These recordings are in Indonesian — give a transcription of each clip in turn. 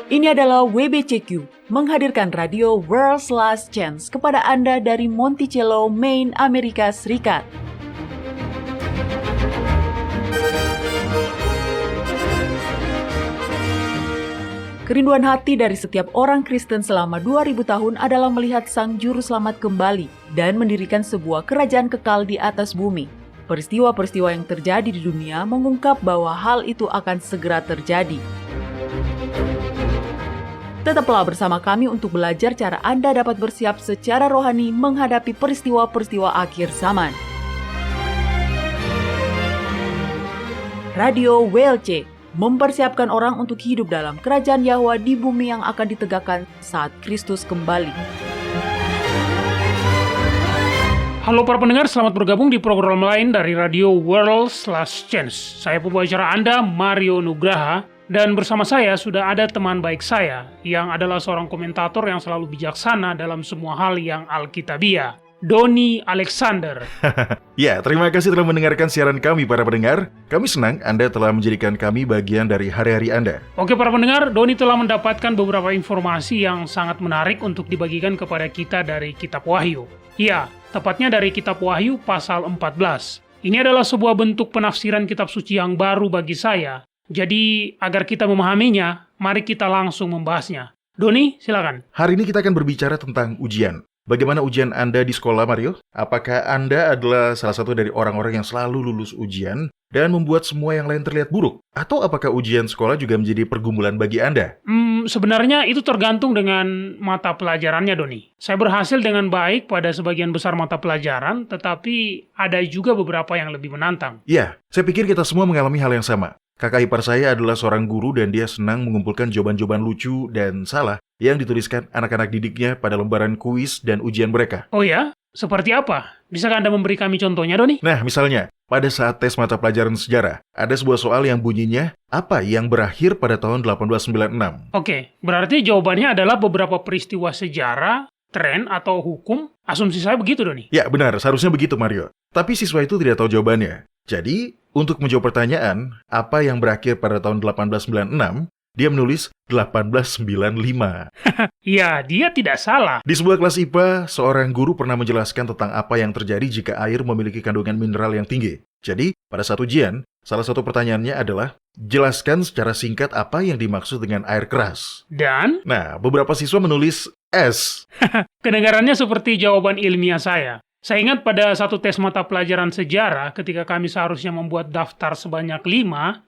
Ini adalah WBCQ, menghadirkan radio World's Last Chance kepada Anda dari Monticello, Maine, Amerika Serikat. Kerinduan hati dari setiap orang Kristen selama 2000 tahun adalah melihat Sang Juru Selamat kembali dan mendirikan sebuah kerajaan kekal di atas bumi. Peristiwa-peristiwa yang terjadi di dunia mengungkap bahwa hal itu akan segera terjadi. Tetaplah bersama kami untuk belajar cara Anda dapat bersiap secara rohani menghadapi peristiwa-peristiwa akhir zaman. Radio WLC mempersiapkan orang untuk hidup dalam kerajaan Yahwa di bumi yang akan ditegakkan saat Kristus kembali. Halo para pendengar, selamat bergabung di program lain dari Radio World's Last Chance. Saya pembawa acara Anda, Mario Nugraha. Dan bersama saya sudah ada teman baik saya yang adalah seorang komentator yang selalu bijaksana dalam semua hal yang Alkitabiah, Doni Alexander. Ya, terima kasih telah mendengarkan siaran kami para pendengar. Kami senang Anda telah menjadikan kami bagian dari hari-hari Anda. Oke para pendengar, Doni telah mendapatkan beberapa informasi yang sangat menarik untuk dibagikan kepada kita dari Kitab Wahyu. Ya, tepatnya dari Kitab Wahyu pasal 14. Ini adalah sebuah bentuk penafsiran kitab suci yang baru bagi saya. Jadi, agar kita memahaminya, mari kita langsung membahasnya. Doni, silakan. Hari ini kita akan berbicara tentang ujian. Bagaimana ujian Anda di sekolah, Mario? Apakah Anda adalah salah satu dari orang-orang yang selalu lulus ujian dan membuat semua yang lain terlihat buruk? Atau apakah ujian sekolah juga menjadi pergumulan bagi Anda? Sebenarnya itu tergantung dengan mata pelajarannya, Doni. Saya berhasil dengan baik pada sebagian besar mata pelajaran, tetapi ada juga beberapa yang lebih menantang. Ya, saya pikir kita semua mengalami hal yang sama. Kakak ipar saya adalah seorang guru dan dia senang mengumpulkan jawaban-jawaban lucu dan salah yang dituliskan anak-anak didiknya pada lembaran kuis dan ujian mereka. Oh ya? Seperti apa? Bisakah Anda memberi kami contohnya, Doni? Nah, misalnya, pada saat tes mata pelajaran sejarah, ada sebuah soal yang bunyinya, apa yang berakhir pada tahun 1896? Oke, berarti jawabannya adalah beberapa peristiwa sejarah, tren, atau hukum? Asumsi saya begitu, Doni? Ya, benar. Seharusnya begitu, Mario. Tapi siswa itu tidak tahu jawabannya. Jadi, untuk menjawab pertanyaan, apa yang berakhir pada tahun 1896, dia menulis 1895. Ya, dia tidak salah. Di sebuah kelas IPA, seorang guru pernah menjelaskan tentang apa yang terjadi jika air memiliki kandungan mineral yang tinggi. Jadi, pada saat ujian, salah satu pertanyaannya adalah, jelaskan secara singkat apa yang dimaksud dengan air keras. Dan? Nah, beberapa siswa menulis S. Kedengarannya seperti jawaban ilmiah saya. Saya ingat pada satu tes mata pelajaran sejarah, ketika kami seharusnya membuat daftar sebanyak 5,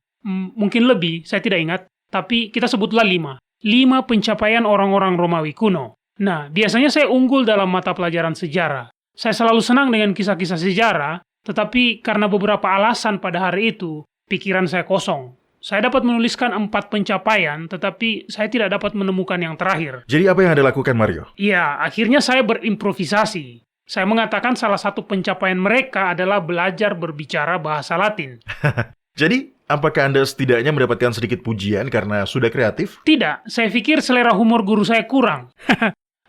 mungkin lebih, saya tidak ingat, tapi kita sebutlah 5. 5 pencapaian orang-orang Romawi kuno. Nah, biasanya saya unggul dalam mata pelajaran sejarah. Saya selalu senang dengan kisah-kisah sejarah, tetapi karena beberapa alasan pada hari itu, pikiran saya kosong. Saya dapat menuliskan 4 pencapaian, tetapi saya tidak dapat menemukan yang terakhir. Jadi apa yang Anda lakukan, Mario? Ya, akhirnya saya berimprovisasi. Saya mengatakan salah satu pencapaian mereka adalah belajar berbicara bahasa Latin. Jadi, apakah Anda setidaknya mendapatkan sedikit pujian karena sudah kreatif? Tidak, saya pikir selera humor guru saya kurang.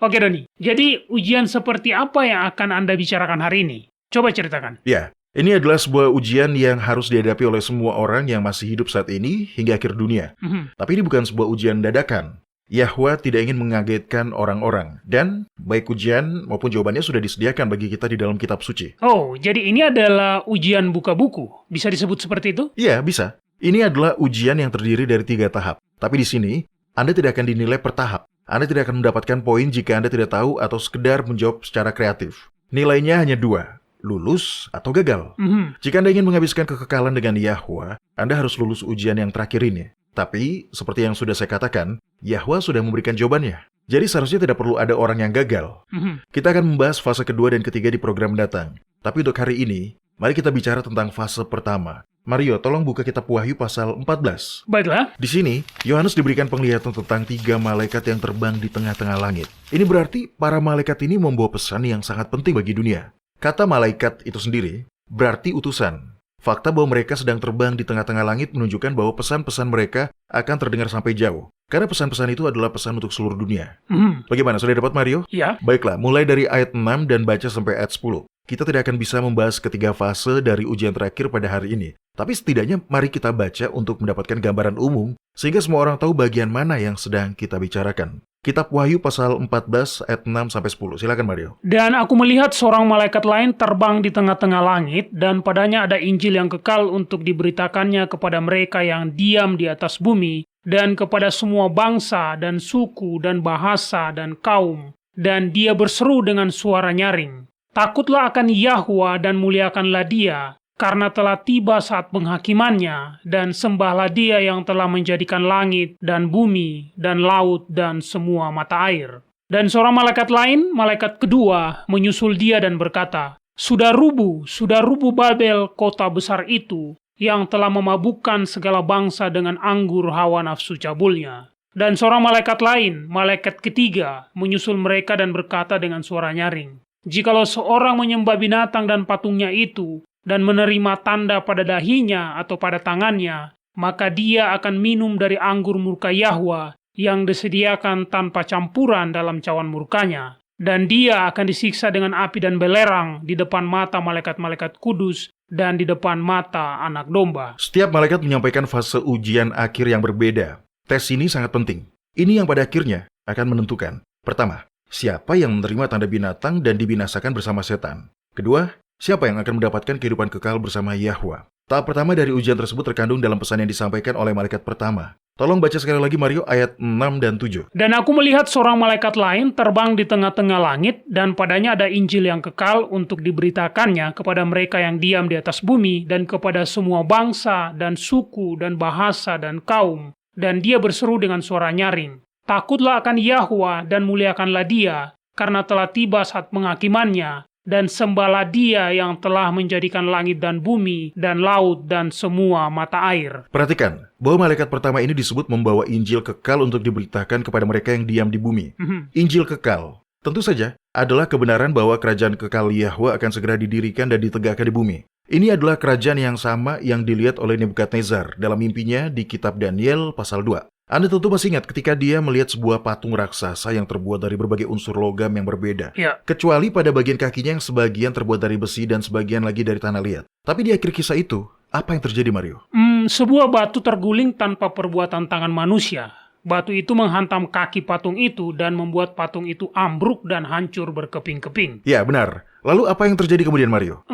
Oke, Doni. Jadi, ujian seperti apa yang akan Anda bicarakan hari ini? Coba ceritakan. Ya, ini adalah sebuah ujian yang harus dihadapi oleh semua orang yang masih hidup saat ini hingga akhir dunia. Tapi ini bukan sebuah ujian dadakan. Yahwa tidak ingin mengagetkan orang-orang. Dan baik ujian maupun jawabannya sudah disediakan bagi kita di dalam kitab suci. Oh, jadi ini adalah ujian buka buku. Bisa disebut seperti itu? Iya, bisa. Ini adalah ujian yang terdiri dari 3 tahap. Tapi di sini, Anda tidak akan dinilai per tahap. Anda tidak akan mendapatkan poin jika Anda tidak tahu atau sekedar menjawab secara kreatif. Nilainya hanya 2. Lulus atau gagal. Jika Anda ingin menghabiskan kekekalan dengan Yahwa, Anda harus lulus ujian yang terakhir ini. Tapi, seperti yang sudah saya katakan, Yahwa sudah memberikan jawabannya. Jadi seharusnya tidak perlu ada orang yang gagal. Kita akan membahas fase kedua dan ketiga di program mendatang. Tapi untuk hari ini, mari kita bicara tentang fase pertama. Mario, tolong buka kitab Wahyu pasal 14. Baiklah. Di sini, Yohanes diberikan penglihatan tentang 3 malaikat yang terbang di tengah-tengah langit. Ini berarti para malaikat ini membawa pesan yang sangat penting bagi dunia. Kata malaikat itu sendiri berarti utusan. Fakta bahwa mereka sedang terbang di tengah-tengah langit menunjukkan bahwa pesan-pesan mereka akan terdengar sampai jauh. Karena pesan-pesan itu adalah pesan untuk seluruh dunia. Mhm. Bagaimana, sudah dapat Mario? Ya. Baiklah, mulai dari ayat 6 dan baca sampai ayat 10. Kita tidak akan bisa membahas ketiga fase dari ujian terakhir pada hari ini. Tapi setidaknya mari kita baca untuk mendapatkan gambaran umum, sehingga semua orang tahu bagian mana yang sedang kita bicarakan. Kitab Wahyu pasal 14 ayat 6 sampai 10. Silakan Mario. Dan aku melihat seorang malaikat lain terbang di tengah-tengah langit, dan padanya ada Injil yang kekal untuk diberitakannya kepada mereka yang diam di atas bumi, dan kepada semua bangsa, dan suku, dan bahasa, dan kaum. Dan dia berseru dengan suara nyaring, "Takutlah akan Yahwa dan muliakanlah Dia, karena telah tiba saat penghakimannya, dan sembahlah Dia yang telah menjadikan langit, dan bumi, dan laut, dan semua mata air." Dan seorang malaikat lain, malaikat kedua, menyusul dia dan berkata, sudah rubuh Babel, kota besar itu, yang telah memabukkan segala bangsa dengan anggur hawa nafsu cabulnya. Dan seorang malaikat lain, malaikat ketiga, menyusul mereka dan berkata dengan suara nyaring, "Jikalau seorang menyembah binatang dan patungnya itu, dan menerima tanda pada dahinya atau pada tangannya, maka dia akan minum dari anggur murka Yahwa yang disediakan tanpa campuran dalam cawan murkanya. Dan dia akan disiksa dengan api dan belerang di depan mata malaikat-malaikat kudus dan di depan mata anak domba." Setiap malaikat menyampaikan fase ujian akhir yang berbeda. Tes ini sangat penting. Ini yang pada akhirnya akan menentukan. Pertama, siapa yang menerima tanda binatang dan dibinasakan bersama setan. Kedua, siapa yang akan mendapatkan kehidupan kekal bersama Yahwa. Tahap pertama dari ujian tersebut terkandung dalam pesan yang disampaikan oleh malaikat pertama. Tolong baca sekali lagi Mario ayat 6 dan 7. Dan aku melihat seorang malaikat lain terbang di tengah-tengah langit, dan padanya ada Injil yang kekal untuk diberitakannya kepada mereka yang diam di atas bumi, dan kepada semua bangsa, dan suku, dan bahasa, dan kaum. Dan dia berseru dengan suara nyaring, "Takutlah akan Yahwa dan muliakanlah Dia, karena telah tiba saat penghakimannya, dan sembahlah Dia yang telah menjadikan langit dan bumi, dan laut, dan semua mata air." Perhatikan, bahwa malaikat pertama ini disebut membawa Injil kekal untuk diberitakan kepada mereka yang diam di bumi. Injil kekal, tentu saja, adalah kebenaran bahwa kerajaan kekal Yahwa akan segera didirikan dan ditegakkan di bumi. Ini adalah kerajaan yang sama yang dilihat oleh Nebukadnezar dalam mimpinya di kitab Daniel pasal 2. Anda tentu masih ingat ketika dia melihat sebuah patung raksasa yang terbuat dari berbagai unsur logam yang berbeda. Ya. Kecuali pada bagian kakinya yang sebagian terbuat dari besi dan sebagian lagi dari tanah liat. Tapi di akhir kisah itu, apa yang terjadi Mario? Sebuah batu terguling tanpa perbuatan tangan manusia. Batu itu menghantam kaki patung itu dan membuat patung itu ambruk dan hancur berkeping-keping. Ya, benar. Lalu apa yang terjadi kemudian Mario?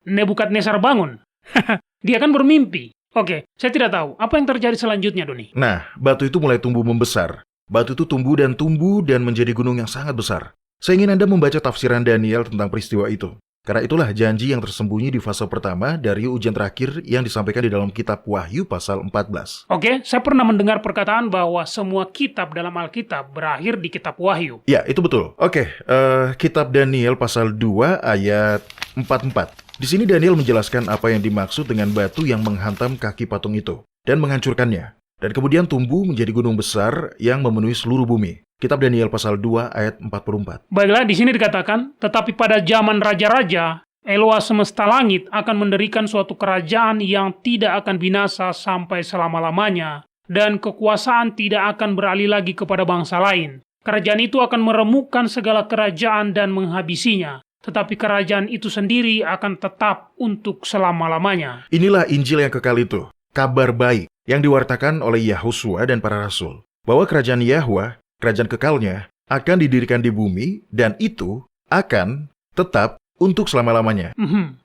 Nebukadnezar bangun. Dia kan bermimpi. Oke, saya tidak tahu. Apa yang terjadi selanjutnya, Doni? Nah, batu itu mulai tumbuh membesar. Batu itu tumbuh dan menjadi gunung yang sangat besar. Saya ingin Anda membaca tafsiran Daniel tentang peristiwa itu. Karena itulah janji yang tersembunyi di fase pertama dari ujian terakhir yang disampaikan di dalam kitab Wahyu pasal 14. Oke, saya pernah mendengar perkataan bahwa semua kitab dalam Alkitab berakhir di kitab Wahyu. Ya, itu betul. Oke, kitab Daniel pasal 2 ayat 44. Di sini Daniel menjelaskan apa yang dimaksud dengan batu yang menghantam kaki patung itu dan menghancurkannya. Dan kemudian tumbuh menjadi gunung besar yang memenuhi seluruh bumi. Kitab Daniel pasal 2 ayat 44. Baiklah, di sini dikatakan, tetapi pada zaman raja-raja, Eloa semesta langit akan mendirikan suatu kerajaan yang tidak akan binasa sampai selama-lamanya, dan kekuasaan tidak akan beralih lagi kepada bangsa lain. Kerajaan itu akan meremukkan segala kerajaan dan menghabisinya, tetapi kerajaan itu sendiri akan tetap untuk selama-lamanya. Inilah Injil yang kekal itu, kabar baik yang diwartakan oleh Yahusua dan para rasul, bahwa kerajaan Yahwa, kerajaan kekalnya, akan didirikan di bumi, dan itu akan tetap untuk selama-lamanya.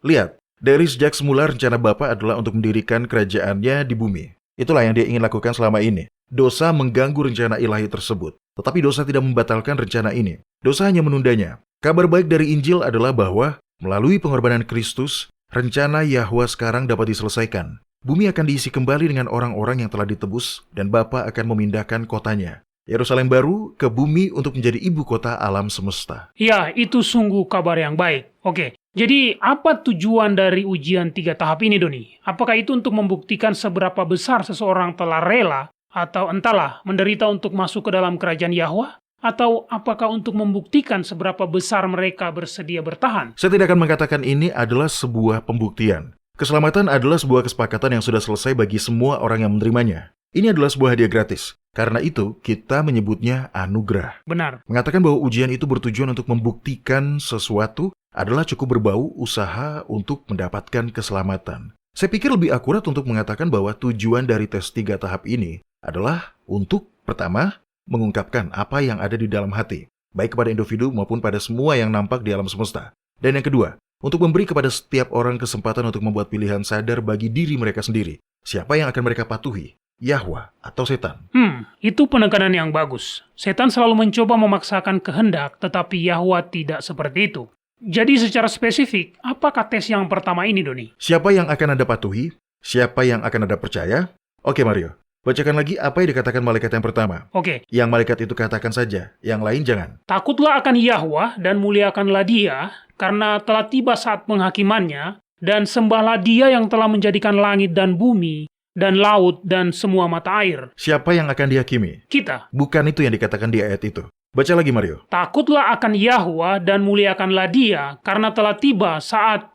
Lihat, dari sejak semula rencana Bapa adalah untuk mendirikan kerajaannya di bumi. Itulah yang dia ingin lakukan selama ini. Dosa mengganggu rencana ilahi tersebut, tetapi dosa tidak membatalkan rencana ini. Dosa hanya menundanya. Kabar baik dari Injil adalah bahwa melalui pengorbanan Kristus, rencana Yahwa sekarang dapat diselesaikan. Bumi akan diisi kembali dengan orang-orang yang telah ditebus, dan Bapa akan memindahkan kotanya, Yerusalem baru, ke bumi untuk menjadi ibu kota alam semesta. Ya, itu sungguh kabar yang baik. Oke, jadi apa tujuan dari ujian 3 tahap ini, Doni? Apakah itu untuk membuktikan seberapa besar seseorang telah rela, atau entahlah, menderita untuk masuk ke dalam kerajaan Yahwa? Atau apakah untuk membuktikan seberapa besar mereka bersedia bertahan? Saya tidak akan mengatakan ini adalah sebuah pembuktian. Keselamatan adalah sebuah kesepakatan yang sudah selesai bagi semua orang yang menerimanya. Ini adalah sebuah hadiah gratis. Karena itu, kita menyebutnya anugerah. Benar. Mengatakan bahwa ujian itu bertujuan untuk membuktikan sesuatu adalah cukup berbau usaha untuk mendapatkan keselamatan. Saya pikir lebih akurat untuk mengatakan bahwa tujuan dari tes 3 tahap ini adalah untuk, pertama, mengungkapkan apa yang ada di dalam hati, baik kepada individu maupun pada semua yang nampak di alam semesta. Dan yang kedua, untuk memberi kepada setiap orang kesempatan untuk membuat pilihan sadar bagi diri mereka sendiri. Siapa yang akan mereka patuhi? Yahwa atau setan? Itu penekanan yang bagus. Setan selalu mencoba memaksakan kehendak, tetapi Yahwa tidak seperti itu. Jadi secara spesifik, apakah tes yang pertama ini, Doni? Siapa yang akan Anda patuhi? Siapa yang akan Anda percaya? Oke, Mario. Bacakan lagi apa yang dikatakan malaikat yang pertama. Oke. Yang malaikat itu katakan saja, yang lain jangan. Takutlah akan Yahwa dan muliakanlah Dia, karena telah tiba saat penghakimannya, dan sembahlah Dia yang telah menjadikan langit dan bumi, dan laut, dan semua mata air. Siapa yang akan dihakimi? Kita. Bukan itu yang dikatakan di ayat itu. Baca lagi, Mario. Takutlah akan Yahwa dan muliakanlah Dia, karena telah tiba saat,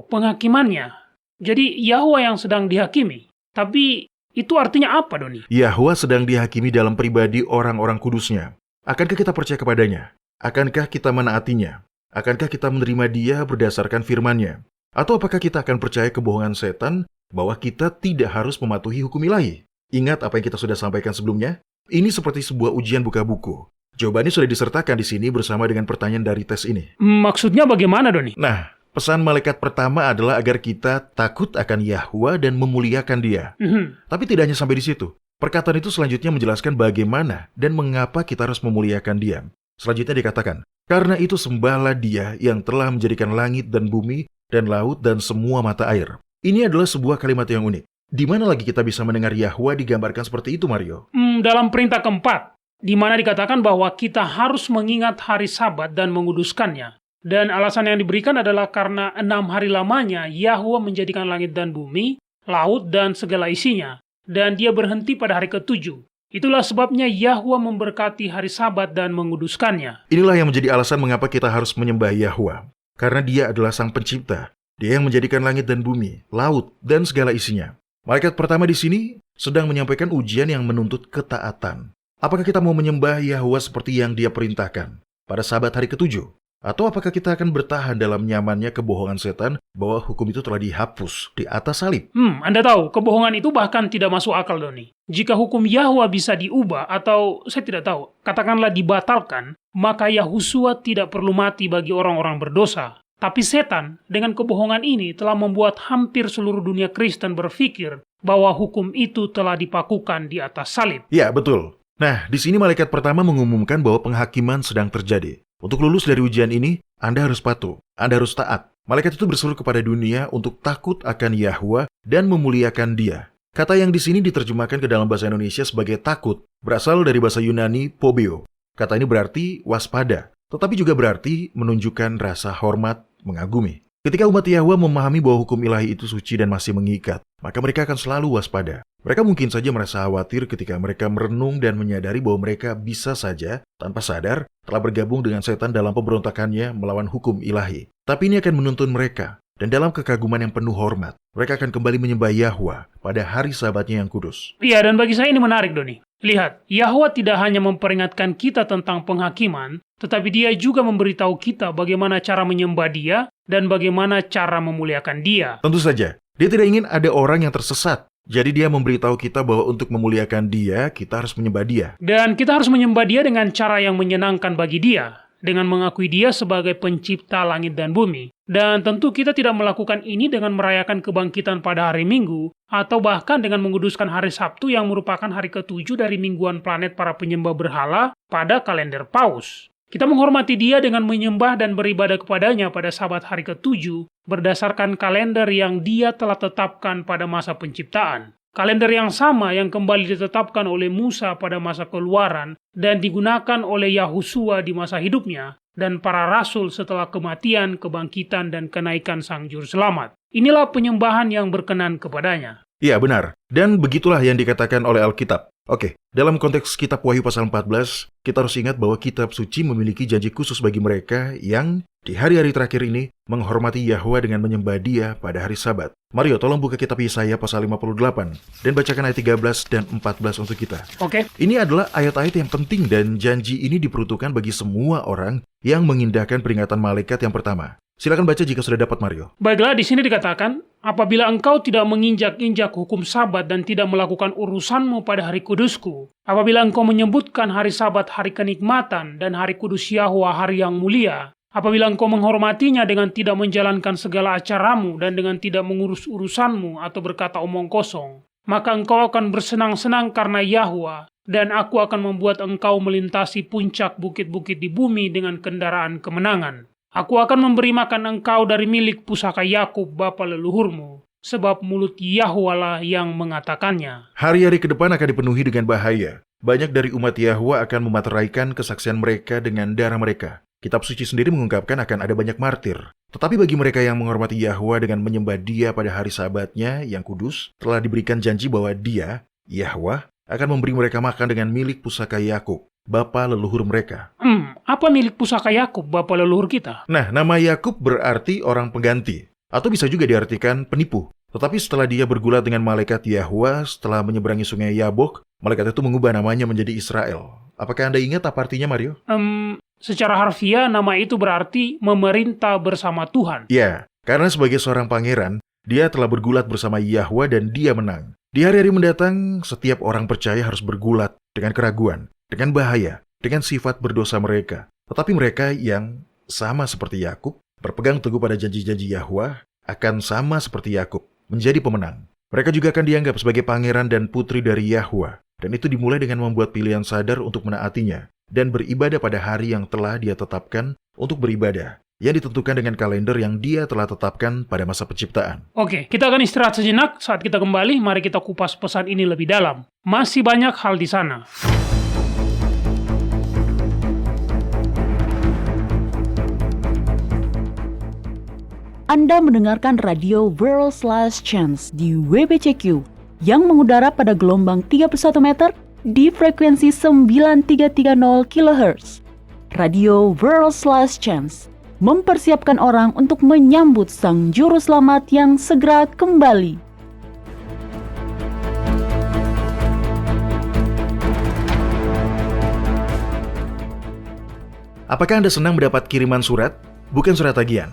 penghakimannya. Jadi Yahwa yang sedang dihakimi. Tapi itu artinya apa, Doni? Yahwa sedang dihakimi dalam pribadi orang-orang kudusnya. Akankah kita percaya kepadanya? Akankah kita menaatinya? Akankah kita menerima Dia berdasarkan firman-Nya? Atau apakah kita akan percaya kebohongan setan bahwa kita tidak harus mematuhi hukum ilahi? Ingat apa yang kita sudah sampaikan sebelumnya? Ini seperti sebuah ujian buka buku. Jawabannya sudah disertakan di sini bersama dengan pertanyaan dari tes ini. Maksudnya bagaimana, Doni? Nah, pesan malaikat pertama adalah agar kita takut akan Yahwa dan memuliakan Dia. Tapi tidak hanya sampai di situ. Perkataan itu selanjutnya menjelaskan bagaimana dan mengapa kita harus memuliakan Dia. Selanjutnya dikatakan, karena itu sembahlah Dia yang telah menjadikan langit dan bumi dan laut dan semua mata air. Ini adalah sebuah kalimat yang unik. Di mana lagi kita bisa mendengar Yahwa digambarkan seperti itu, Mario? Dalam perintah keempat, di mana dikatakan bahwa kita harus mengingat hari Sabat dan menguduskannya. Dan alasan yang diberikan adalah karena 6 hari lamanya Yahwa menjadikan langit dan bumi, laut dan segala isinya. Dan Dia berhenti pada hari ke-7. Itulah sebabnya Yahwa memberkati hari Sabat dan menguduskannya. Inilah yang menjadi alasan mengapa kita harus menyembah Yahwa. Karena Dia adalah Sang Pencipta. Dia yang menjadikan langit dan bumi, laut, dan segala isinya. Malaikat pertama di sini sedang menyampaikan ujian yang menuntut ketaatan. Apakah kita mau menyembah Yahwa seperti yang Dia perintahkan pada Sabat hari ke-7? Atau apakah kita akan bertahan dalam nyamannya kebohongan setan bahwa hukum itu telah dihapus di atas salib? Anda tahu, kebohongan itu bahkan tidak masuk akal, Doni. Jika hukum Yahwa bisa diubah atau, saya tidak tahu, katakanlah dibatalkan, maka Yahusua tidak perlu mati bagi orang-orang berdosa. Tapi setan dengan kebohongan ini telah membuat hampir seluruh dunia Kristen berpikir bahwa hukum itu telah dipakukan di atas salib. Ya, betul. Nah, di sini malaikat pertama mengumumkan bahwa penghakiman sedang terjadi. Untuk lulus dari ujian ini, Anda harus patuh, Anda harus taat. Malaikat itu berseru kepada dunia untuk takut akan Yahwa dan memuliakan Dia. Kata yang di sini diterjemahkan ke dalam bahasa Indonesia sebagai takut berasal dari bahasa Yunani phobeo. Kata ini berarti waspada, tetapi juga berarti menunjukkan rasa hormat, mengagumi. Ketika umat Yahwa memahami bahwa hukum ilahi itu suci dan masih mengikat, maka mereka akan selalu waspada. Mereka mungkin saja merasa khawatir ketika mereka merenung dan menyadari bahwa mereka bisa saja, tanpa sadar, telah bergabung dengan setan dalam pemberontakannya melawan hukum ilahi. Tapi ini akan menuntun mereka, dan dalam kekaguman yang penuh hormat, mereka akan kembali menyembah Yahwa pada hari Sabatnya yang kudus. Iya, dan bagi saya ini menarik, Doni. Lihat, Yahwa tidak hanya memperingatkan kita tentang penghakiman, tetapi Dia juga memberitahu kita bagaimana cara menyembah Dia dan bagaimana cara memuliakan Dia. Tentu saja, Dia tidak ingin ada orang yang tersesat. Jadi Dia memberitahu kita bahwa untuk memuliakan Dia, kita harus menyembah Dia. Dan kita harus menyembah Dia dengan cara yang menyenangkan bagi Dia, dengan mengakui Dia sebagai pencipta langit dan bumi. Dan tentu kita tidak melakukan ini dengan merayakan kebangkitan pada hari Minggu, atau bahkan dengan menguduskan hari Sabtu yang merupakan hari ke-7 dari mingguan planet para penyembah berhala pada kalender Paus. Kita menghormati Dia dengan menyembah dan beribadah kepadanya pada Sabat hari ke-7 berdasarkan kalender yang Dia telah tetapkan pada masa penciptaan. Kalender yang sama yang kembali ditetapkan oleh Musa pada masa Keluaran dan digunakan oleh Yahusua di masa hidupnya dan para rasul setelah kematian, kebangkitan, dan kenaikan Sang Juru Selamat. Inilah penyembahan yang berkenan kepadanya. Iya, benar. Dan begitulah yang dikatakan oleh Alkitab. Oke, dalam konteks kitab Wahyu pasal 14, kita harus ingat bahwa kitab suci memiliki janji khusus bagi mereka yang di hari-hari terakhir ini menghormati Yahwa dengan menyembah Dia pada hari Sabat. Mario, tolong buka kitab Yesaya pasal 58 dan bacakan ayat 13 dan 14 untuk kita. Oke. Ini adalah ayat-ayat yang penting dan janji ini diperuntukkan bagi semua orang yang mengindahkan peringatan malaikat yang pertama. Silakan baca jika sudah dapat, Mario. Baiklah, di sini dikatakan, apabila engkau tidak menginjak-injak hukum Sabat dan tidak melakukan urusanmu pada hari kudusku, apabila engkau menyebutkan hari Sabat hari kenikmatan dan hari kudus Yahwa hari yang mulia, apabila engkau menghormatinya dengan tidak menjalankan segala acaramu dan dengan tidak mengurus urusanmu atau berkata omong kosong, maka engkau akan bersenang-senang karena Yahwa, dan aku akan membuat engkau melintasi puncak bukit-bukit di bumi dengan kendaraan kemenangan. Aku akan memberi makan engkau dari milik pusaka Yakub bapa leluhurmu, sebab mulut Yahwa lah yang mengatakannya. Hari-hari ke depan akan dipenuhi dengan bahaya. Banyak dari umat Yahwa akan memateraikan kesaksian mereka dengan darah mereka. Kitab suci sendiri mengungkapkan akan ada banyak martir. Tetapi bagi mereka yang menghormati Yahwa dengan menyembah Dia pada hari Sabatnya yang kudus, telah diberikan janji bahwa Dia, Yahwa, akan memberi mereka makan dengan milik pusaka Yakub, bapa leluhur mereka. Apa milik pusaka Yakub, bapa leluhur kita? Nah, nama Yakub berarti orang pengganti, atau bisa juga diartikan penipu. Tetapi setelah dia bergulat dengan malaikat Yahwa setelah menyeberangi sungai Yabok, malaikat itu mengubah namanya menjadi Israel. Apakah Anda ingat apa artinya, Mario? Secara harfiah, nama itu berarti memerintah bersama Tuhan. Ya, karena sebagai seorang pangeran, dia telah bergulat bersama Yahwa dan dia menang. Di hari-hari mendatang, setiap orang percaya harus bergulat dengan keraguan, dengan bahaya, dengan sifat berdosa mereka. Tetapi mereka yang sama seperti Yakub, berpegang teguh pada janji-janji Yahwa, akan sama seperti Yakub, menjadi pemenang. Mereka juga akan dianggap sebagai pangeran dan putri dari Yahwa. Dan itu dimulai dengan membuat pilihan sadar untuk menaatinya, dan beribadah pada hari yang telah Dia tetapkan untuk beribadah, yang ditentukan dengan kalender yang Dia telah tetapkan pada masa penciptaan. Oke, kita akan istirahat sejenak. Saat kita kembali, mari kita kupas pesan ini lebih dalam. Masih banyak hal di sana. Anda mendengarkan radio World's Last Chance di WBCQ yang mengudara pada gelombang 31 meter di frekuensi 9330 kHz. Radio World's Last Chance mempersiapkan orang untuk menyambut Sang Juru Selamat yang segera kembali. Apakah Anda senang mendapat kiriman surat? Bukan surat tagihan.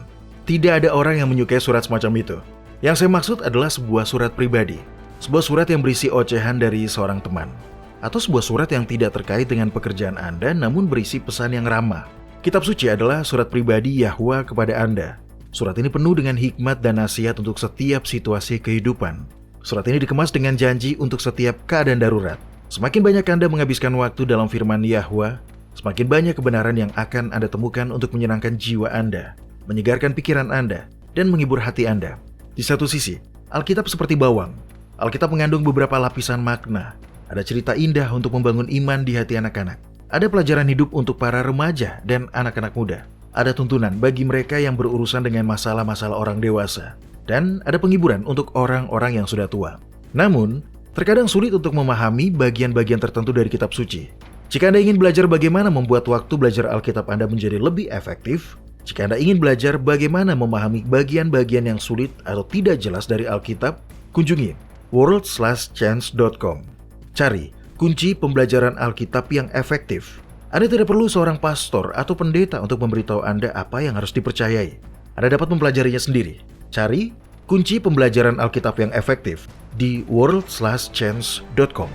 Tidak ada orang yang menyukai surat semacam itu. Yang saya maksud adalah sebuah surat pribadi. Sebuah surat yang berisi ocehan dari seorang teman. Atau sebuah surat yang tidak terkait dengan pekerjaan Anda namun berisi pesan yang ramah. Kitab suci adalah surat pribadi Yahwa kepada Anda. Surat ini penuh dengan hikmat dan nasihat untuk setiap situasi kehidupan. Surat ini dikemas dengan janji untuk setiap keadaan darurat. Semakin banyak Anda menghabiskan waktu dalam firman Yahwa, semakin banyak kebenaran yang akan Anda temukan untuk menyenangkan jiwa Anda, menyegarkan pikiran Anda, dan menghibur hati Anda. Di satu sisi, Alkitab seperti bawang. Alkitab mengandung beberapa lapisan makna. Ada cerita indah untuk membangun iman di hati anak-anak. Ada pelajaran hidup untuk para remaja dan anak-anak muda. Ada tuntunan bagi mereka yang berurusan dengan masalah-masalah orang dewasa. Dan ada penghiburan untuk orang-orang yang sudah tua. Namun, terkadang sulit untuk memahami bagian-bagian tertentu dari kitab suci. Jika Anda ingin belajar bagaimana membuat waktu belajar Alkitab Anda menjadi lebih efektif, jika Anda ingin belajar bagaimana memahami bagian-bagian yang sulit atau tidak jelas dari Alkitab, kunjungi worldslastchance.com. Cari kunci pembelajaran Alkitab yang efektif. Anda tidak perlu seorang pastor atau pendeta untuk memberitahu Anda apa yang harus dipercayai. Anda dapat mempelajarinya sendiri. Cari kunci pembelajaran Alkitab yang efektif di worldslastchance.com.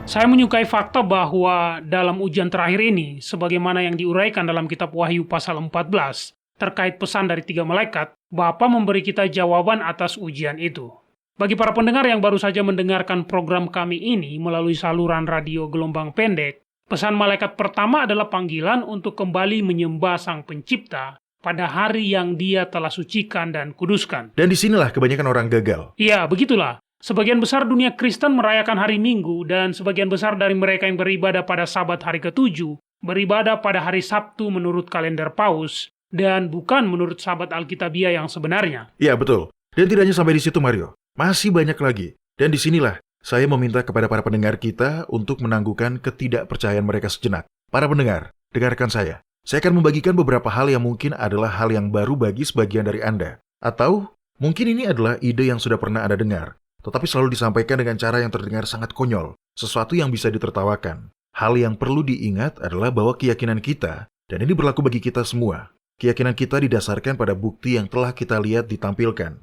Saya menyukai fakta bahwa dalam ujian terakhir ini, sebagaimana yang diuraikan dalam kitab Wahyu pasal 14, terkait pesan dari 3 malaikat, Bapa memberi kita jawaban atas ujian itu. Bagi para pendengar yang baru saja mendengarkan program kami ini melalui saluran radio gelombang pendek, pesan malaikat pertama adalah panggilan untuk kembali menyembah Sang Pencipta pada hari yang Dia telah sucikan dan kuduskan. Dan disinilah kebanyakan orang gagal. Iya, begitulah. Sebagian besar dunia Kristen merayakan hari Minggu dan sebagian besar dari mereka yang beribadah pada Sabat hari ke-7 beribadah pada hari Sabtu menurut kalender Paus dan bukan menurut Sabat Alkitabiah yang sebenarnya. Iya, betul. Dan tidak hanya sampai di situ, Mario. Masih banyak lagi. Dan disinilah saya meminta kepada para pendengar kita untuk menangguhkan ketidakpercayaan mereka sejenak. Para pendengar, dengarkan saya. Saya akan membagikan beberapa hal yang mungkin adalah hal yang baru bagi sebagian dari Anda. Atau mungkin ini adalah ide yang sudah pernah Anda dengar, tetapi selalu disampaikan dengan cara yang terdengar sangat konyol, sesuatu yang bisa ditertawakan. Hal yang perlu diingat adalah bahwa keyakinan kita, dan ini berlaku bagi kita semua, keyakinan kita didasarkan pada bukti yang telah kita lihat ditampilkan.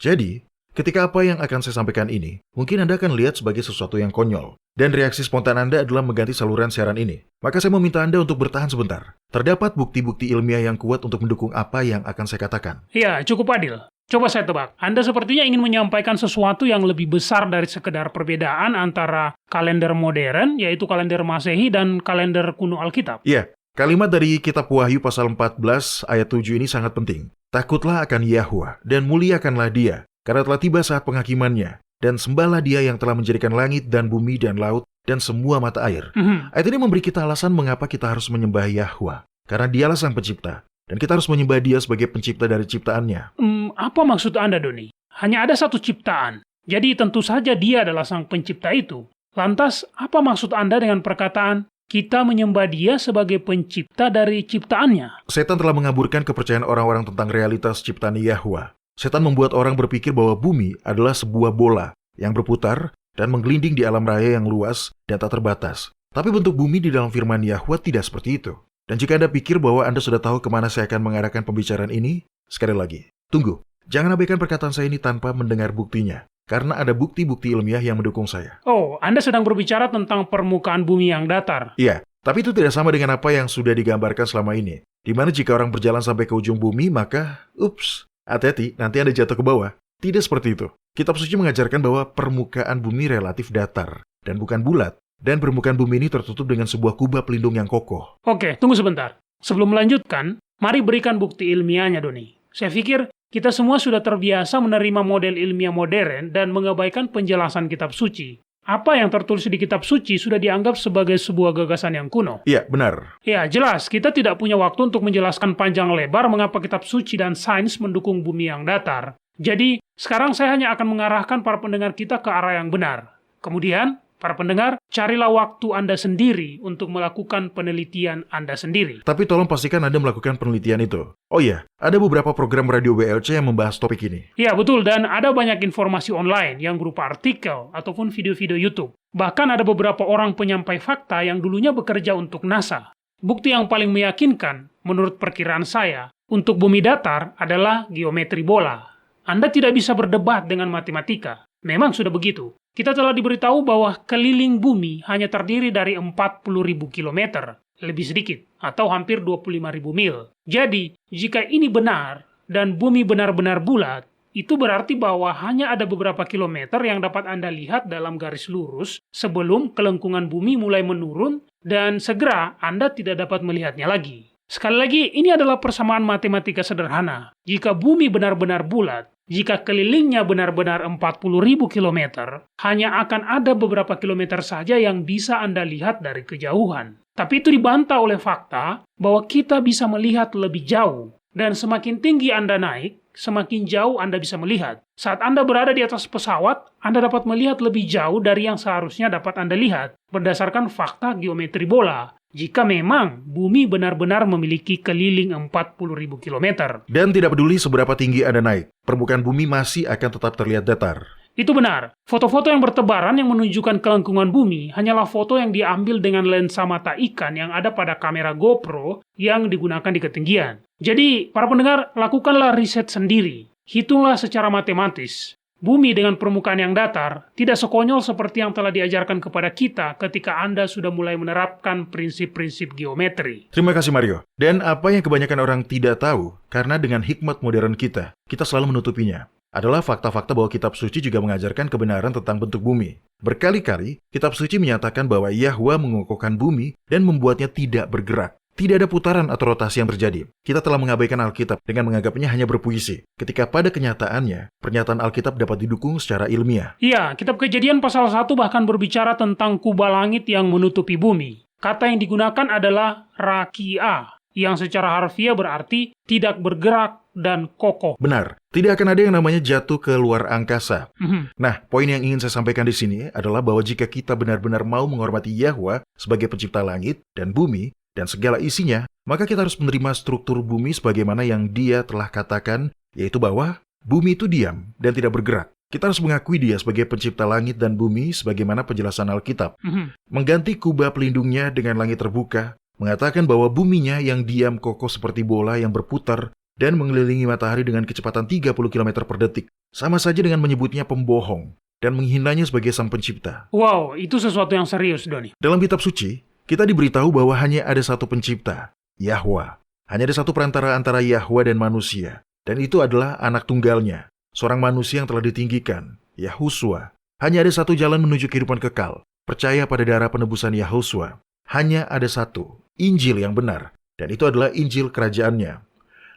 Jadi, ketika apa yang akan saya sampaikan ini, mungkin Anda akan lihat sebagai sesuatu yang konyol. Dan reaksi spontan Anda adalah mengganti saluran siaran ini. Maka saya meminta Anda untuk bertahan sebentar. Terdapat bukti-bukti ilmiah yang kuat untuk mendukung apa yang akan saya katakan. Ya, cukup adil. Coba saya tebak. Anda sepertinya ingin menyampaikan sesuatu yang lebih besar dari sekedar perbedaan antara kalender modern, yaitu kalender Masehi, dan kalender kuno Alkitab. Iya, kalimat dari kitab Wahyu pasal 14 ayat 7 ini sangat penting. Takutlah akan Yahwa dan muliakanlah Dia, karena telah tiba saat penghakimannya, dan sembahlah Dia yang telah menjadikan langit dan bumi dan laut dan semua mata air. Ayat ini memberi kita alasan mengapa kita harus menyembah Yahwa, karena Dialah sang pencipta. Dan kita harus menyembah Dia sebagai pencipta dari ciptaannya. Apa maksud Anda, Doni? Hanya ada satu ciptaan. Jadi tentu saja Dia adalah sang pencipta itu. Lantas, apa maksud Anda dengan perkataan, kita menyembah Dia sebagai pencipta dari ciptaannya? Setan telah mengaburkan kepercayaan orang-orang tentang realitas ciptaan Yahwa. Setan membuat orang berpikir bahwa bumi adalah sebuah bola yang berputar dan menggelinding di alam raya yang luas dan tak terbatas. Tapi bentuk bumi di dalam firman Yahwa tidak seperti itu. Dan jika Anda pikir bahwa Anda sudah tahu kemana saya akan mengarahkan pembicaraan ini, sekali lagi, tunggu. Jangan abaikan perkataan saya ini tanpa mendengar buktinya. Karena ada bukti-bukti ilmiah yang mendukung saya. Oh, Anda sedang berbicara tentang permukaan bumi yang datar. Iya, tapi itu tidak sama dengan apa yang sudah digambarkan selama ini. Di mana jika orang berjalan sampai ke ujung bumi, maka, hati-hati, nanti Anda jatuh ke bawah. Tidak seperti itu. Kitab suci mengajarkan bahwa permukaan bumi relatif datar dan bukan bulat. Dan permukaan bumi ini tertutup dengan sebuah kubah pelindung yang kokoh. Oke, tunggu sebentar. Sebelum melanjutkan, mari berikan bukti ilmiahnya, Doni. Saya pikir kita semua sudah terbiasa menerima model ilmiah modern dan mengabaikan penjelasan kitab suci. Apa yang tertulis di kitab suci sudah dianggap sebagai sebuah gagasan yang kuno. Iya, benar. Ya, jelas. Kita tidak punya waktu untuk menjelaskan panjang lebar mengapa kitab suci dan sains mendukung bumi yang datar. Jadi, sekarang saya hanya akan mengarahkan para pendengar kita ke arah yang benar. Kemudian, para pendengar, carilah waktu Anda sendiri untuk melakukan penelitian Anda sendiri. Tapi tolong pastikan Anda melakukan penelitian itu. Oh iya, ada beberapa program radio WLC yang membahas topik ini. Ya, betul. Dan ada banyak informasi online yang berupa artikel ataupun video-video YouTube. Bahkan ada beberapa orang penyampai fakta yang dulunya bekerja untuk NASA. Bukti yang paling meyakinkan, menurut perkiraan saya, untuk bumi datar adalah geometri bola. Anda tidak bisa berdebat dengan matematika. Memang sudah begitu. Kita telah diberitahu bahwa keliling bumi hanya terdiri dari 40.000 kilometer, lebih sedikit, atau hampir 25.000 mil. Jadi, jika ini benar, dan bumi benar-benar bulat, itu berarti bahwa hanya ada beberapa kilometer yang dapat Anda lihat dalam garis lurus sebelum kelengkungan bumi mulai menurun, dan segera Anda tidak dapat melihatnya lagi. Sekali lagi, ini adalah persamaan matematika sederhana. Jika bumi benar-benar bulat, jika kelilingnya benar-benar 40.000 kilometer, hanya akan ada beberapa kilometer saja yang bisa Anda lihat dari kejauhan. Tapi itu dibantah oleh fakta bahwa kita bisa melihat lebih jauh. Dan semakin tinggi Anda naik, semakin jauh Anda bisa melihat. Saat Anda berada di atas pesawat, Anda dapat melihat lebih jauh dari yang seharusnya dapat Anda lihat, berdasarkan fakta geometri bola. Jika memang bumi benar-benar memiliki keliling 40.000 kilometer. Dan tidak peduli seberapa tinggi Anda naik, permukaan bumi masih akan tetap terlihat datar. Itu benar. Foto-foto yang bertebaran yang menunjukkan kelengkungan bumi hanyalah foto yang diambil dengan lensa mata ikan yang ada pada kamera GoPro yang digunakan di ketinggian. Jadi, para pendengar, lakukanlah riset sendiri. Hitunglah secara matematis. Bumi dengan permukaan yang datar tidak sekonyol seperti yang telah diajarkan kepada kita ketika Anda sudah mulai menerapkan prinsip-prinsip geometri. Terima kasih Mario. Dan apa yang kebanyakan orang tidak tahu, karena dengan hikmat modern kita selalu menutupinya, adalah fakta-fakta bahwa kitab suci juga mengajarkan kebenaran tentang bentuk bumi. Berkali-kali, kitab suci menyatakan bahwa Yahwa mengokohkan bumi dan membuatnya tidak bergerak. Tidak ada putaran atau rotasi yang terjadi. Kita telah mengabaikan Alkitab dengan menganggapnya hanya berpuisi. Ketika pada kenyataannya, pernyataan Alkitab dapat didukung secara ilmiah. Iya, kitab Kejadian pasal 1 bahkan berbicara tentang kubah langit yang menutupi bumi. Kata yang digunakan adalah rakia, yang secara harfiah berarti tidak bergerak dan kokoh. Benar, tidak akan ada yang namanya jatuh ke luar angkasa. Nah, poin yang ingin saya sampaikan di sini adalah bahwa jika kita benar-benar mau menghormati Yahwa sebagai pencipta langit dan bumi, dan segala isinya, maka kita harus menerima struktur bumi sebagaimana yang Dia telah katakan, yaitu bahwa bumi itu diam dan tidak bergerak. Kita harus mengakui Dia sebagai pencipta langit dan bumi sebagaimana penjelasan Alkitab. Mengganti kubah pelindungnya dengan langit terbuka, mengatakan bahwa buminya yang diam kokoh seperti bola yang berputar dan mengelilingi matahari dengan kecepatan 30 km per detik. Sama saja dengan menyebutnya pembohong dan menghinanya sebagai sang pencipta. Wow, itu sesuatu yang serius, Doni. Dalam kitab suci, kita diberitahu bahwa hanya ada satu pencipta, Yahwa. Hanya ada satu perantara antara Yahwa dan manusia, dan itu adalah anak tunggalnya, seorang manusia yang telah ditinggikan, Yahusua. Hanya ada satu jalan menuju kehidupan kekal, percaya pada darah penebusan Yahusua. Hanya ada satu, Injil yang benar, dan itu adalah Injil kerajaannya.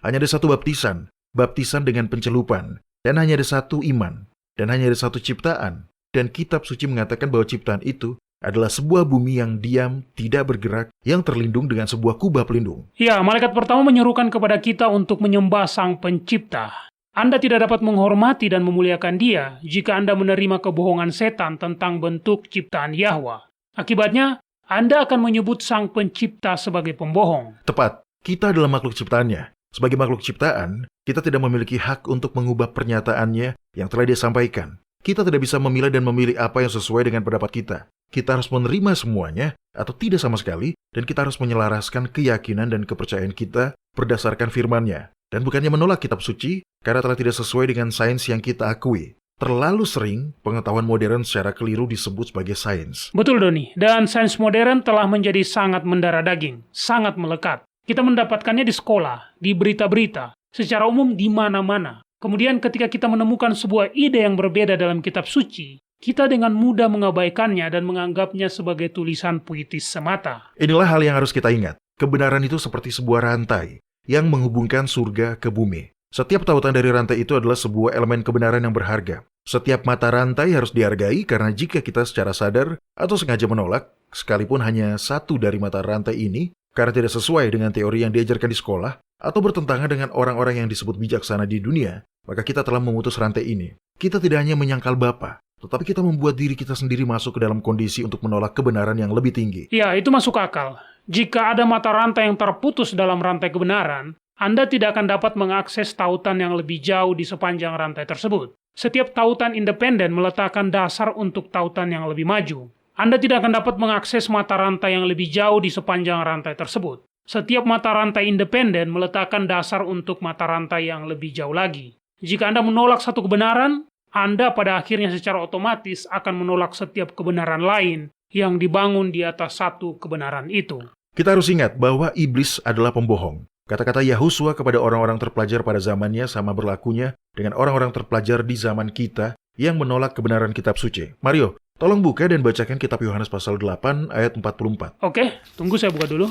Hanya ada satu baptisan, baptisan dengan pencelupan, dan hanya ada satu iman, dan hanya ada satu ciptaan. Dan kitab suci mengatakan bahwa ciptaan itu adalah sebuah bumi yang diam, tidak bergerak, yang terlindung dengan sebuah kubah pelindung. Ya, malaikat pertama menyerukan kepada kita untuk menyembah Sang Pencipta. Anda tidak dapat menghormati dan memuliakan Dia jika Anda menerima kebohongan setan tentang bentuk ciptaan Yahwa. Akibatnya, Anda akan menyebut Sang Pencipta sebagai pembohong. Tepat, kita adalah makhluk ciptaannya. Sebagai makhluk ciptaan, kita tidak memiliki hak untuk mengubah pernyataannya yang telah Dia sampaikan. Kita tidak bisa memilah dan memilih apa yang sesuai dengan pendapat kita. Kita harus menerima semuanya atau tidak sama sekali, dan kita harus menyelaraskan keyakinan dan kepercayaan kita berdasarkan firman-Nya. Dan bukannya menolak kitab suci karena telah tidak sesuai dengan sains yang kita akui. Terlalu sering pengetahuan modern secara keliru disebut sebagai sains. Betul, Doni. Dan sains modern telah menjadi sangat mendarah daging, sangat melekat. Kita mendapatkannya di sekolah, di berita-berita, secara umum di mana-mana. Kemudian ketika kita menemukan sebuah ide yang berbeda dalam kitab suci, kita dengan mudah mengabaikannya dan menganggapnya sebagai tulisan puitis semata. Inilah hal yang harus kita ingat. Kebenaran itu seperti sebuah rantai yang menghubungkan surga ke bumi. Setiap tautan dari rantai itu adalah sebuah elemen kebenaran yang berharga. Setiap mata rantai harus dihargai karena jika kita secara sadar atau sengaja menolak, sekalipun hanya satu dari mata rantai ini, karena tidak sesuai dengan teori yang diajarkan di sekolah, atau bertentangan dengan orang-orang yang disebut bijaksana di dunia, maka kita telah memutus rantai ini. Kita tidak hanya menyangkal Bapa, tetapi kita membuat diri kita sendiri masuk ke dalam kondisi untuk menolak kebenaran yang lebih tinggi. Ya, itu masuk akal. Jika ada mata rantai yang terputus dalam rantai kebenaran, Anda tidak akan dapat mengakses tautan yang lebih jauh di sepanjang rantai tersebut. Setiap tautan independen meletakkan dasar untuk tautan yang lebih maju. Anda tidak akan dapat mengakses mata rantai yang lebih jauh di sepanjang rantai tersebut. Setiap mata rantai independen meletakkan dasar untuk mata rantai yang lebih jauh lagi. Jika Anda menolak satu kebenaran, Anda pada akhirnya secara otomatis akan menolak setiap kebenaran lain yang dibangun di atas satu kebenaran itu. Kita harus ingat bahwa iblis adalah pembohong. Kata-kata Yahusua kepada orang-orang terpelajar pada zamannya sama berlakunya dengan orang-orang terpelajar di zaman kita yang menolak kebenaran kitab suci. Mario, tolong buka dan bacakan kitab Yohanes pasal 8 ayat 44. Oke, tunggu saya buka dulu.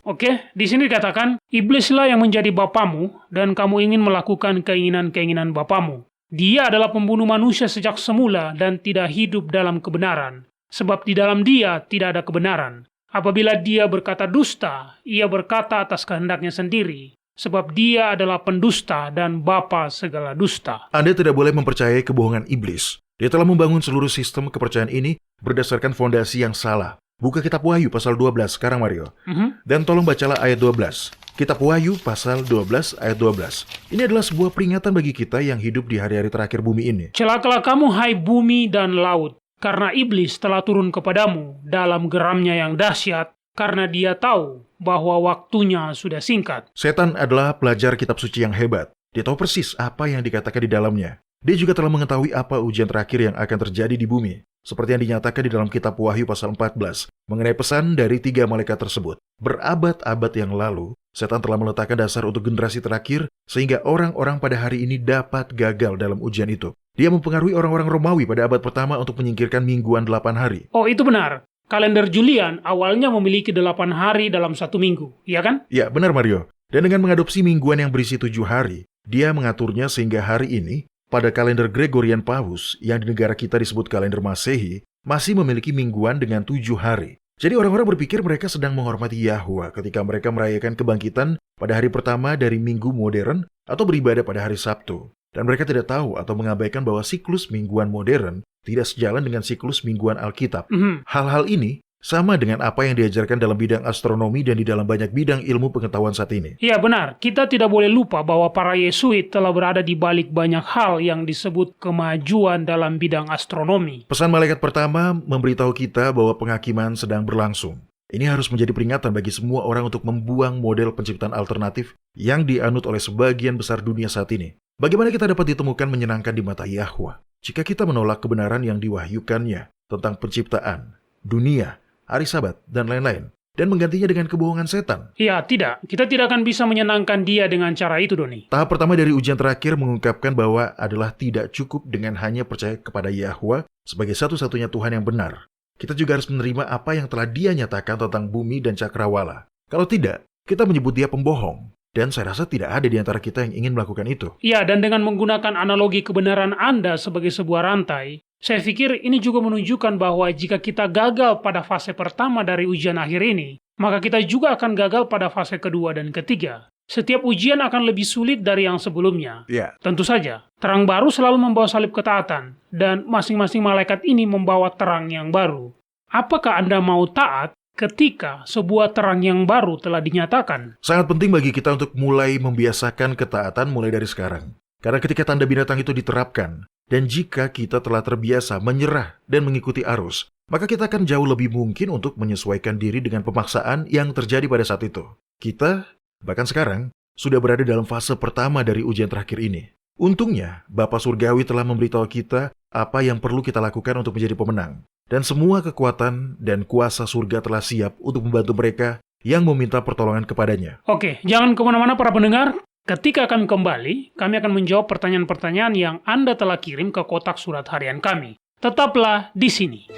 Oke, di sini dikatakan, iblislah yang menjadi bapamu dan kamu ingin melakukan keinginan-keinginan bapamu. Dia adalah pembunuh manusia sejak semula dan tidak hidup dalam kebenaran, sebab di dalam dia tidak ada kebenaran. Apabila dia berkata dusta, ia berkata atas kehendaknya sendiri, sebab dia adalah pendusta dan bapa segala dusta. Anda tidak boleh mempercayai kebohongan iblis. Dia telah membangun seluruh sistem kepercayaan ini berdasarkan fondasi yang salah. Buka kitab Wahyu pasal 12 sekarang, Mario. Dan tolong bacalah ayat 12. Kitab Wahyu pasal 12 ayat 12. Ini adalah sebuah peringatan bagi kita yang hidup di hari-hari terakhir bumi ini. Celakalah kamu, hai bumi dan laut, karena iblis telah turun kepadamu dalam geramnya yang dahsyat, karena dia tahu bahwa waktunya sudah singkat. Setan adalah pelajar kitab suci yang hebat. Dia tahu persis apa yang dikatakan di dalamnya. Dia juga telah mengetahui apa ujian terakhir yang akan terjadi di bumi. Seperti yang dinyatakan di dalam kitab Wahyu pasal 14, mengenai pesan dari 3 malaikat tersebut. Berabad-abad yang lalu, setan telah meletakkan dasar untuk generasi terakhir, sehingga orang-orang pada hari ini dapat gagal dalam ujian itu. Dia mempengaruhi orang-orang Romawi pada abad pertama untuk menyingkirkan mingguan 8 hari. Oh, itu benar. Kalender Julian awalnya memiliki 8 hari dalam 1 minggu, iya kan? Ya, benar Mario. Dan dengan mengadopsi mingguan yang berisi 7 hari, dia mengaturnya sehingga hari ini, pada kalender Gregorian Paus, yang di negara kita disebut kalender Masehi, masih memiliki mingguan dengan 7 hari. Jadi orang-orang berpikir mereka sedang menghormati Yahwa ketika mereka merayakan kebangkitan pada hari pertama dari minggu modern atau beribadah pada hari Sabtu. Dan mereka tidak tahu atau mengabaikan bahwa siklus mingguan modern tidak sejalan dengan siklus mingguan Alkitab. Hal-hal ini sama dengan apa yang diajarkan dalam bidang astronomi dan di dalam banyak bidang ilmu pengetahuan saat ini. Iya benar, kita tidak boleh lupa bahwa para Yesuit telah berada di balik banyak hal yang disebut kemajuan dalam bidang astronomi. Pesan malaikat pertama memberitahu kita bahwa penghakiman sedang berlangsung. Ini harus menjadi peringatan bagi semua orang untuk membuang model penciptaan alternatif yang dianut oleh sebagian besar dunia saat ini. Bagaimana kita dapat ditemukan menyenangkan di mata Yahwa jika kita menolak kebenaran yang diwahyukannya tentang penciptaan, dunia, hari Sabat, dan lain-lain, dan menggantinya dengan kebohongan setan? Iya, tidak. Kita tidak akan bisa menyenangkan dia dengan cara itu, Doni. Tahap pertama dari ujian terakhir mengungkapkan bahwa adalah tidak cukup dengan hanya percaya kepada Yahwa sebagai satu-satunya Tuhan yang benar. Kita juga harus menerima apa yang telah dia nyatakan tentang bumi dan cakrawala. Kalau tidak, kita menyebut dia pembohong. Dan saya rasa tidak ada di antara kita yang ingin melakukan itu. Iya, dan dengan menggunakan analogi kebenaran Anda sebagai sebuah rantai, saya pikir ini juga menunjukkan bahwa jika kita gagal pada fase pertama dari ujian akhir ini, maka kita juga akan gagal pada fase kedua dan ketiga. Setiap ujian akan lebih sulit dari yang sebelumnya. Tentu saja, terang baru selalu membawa salib ketaatan, dan masing-masing malaikat ini membawa terang yang baru. Apakah Anda mau taat ketika sebuah terang yang baru telah dinyatakan? Sangat penting bagi kita untuk mulai membiasakan ketaatan mulai dari sekarang. Karena ketika tanda binatang itu diterapkan, dan jika kita telah terbiasa menyerah dan mengikuti arus, maka kita akan jauh lebih mungkin untuk menyesuaikan diri dengan pemaksaan yang terjadi pada saat itu. Kita, bahkan sekarang, sudah berada dalam fase pertama dari ujian terakhir ini. Untungnya, Bapa Surgawi telah memberitahu kita apa yang perlu kita lakukan untuk menjadi pemenang. Dan semua kekuatan dan kuasa surga telah siap untuk membantu mereka yang meminta pertolongan kepadanya. Oke, jangan kemana-mana para pendengar. Ketika kami kembali, kami akan menjawab pertanyaan-pertanyaan yang Anda telah kirim ke kotak surat harian kami. Tetaplah di sini.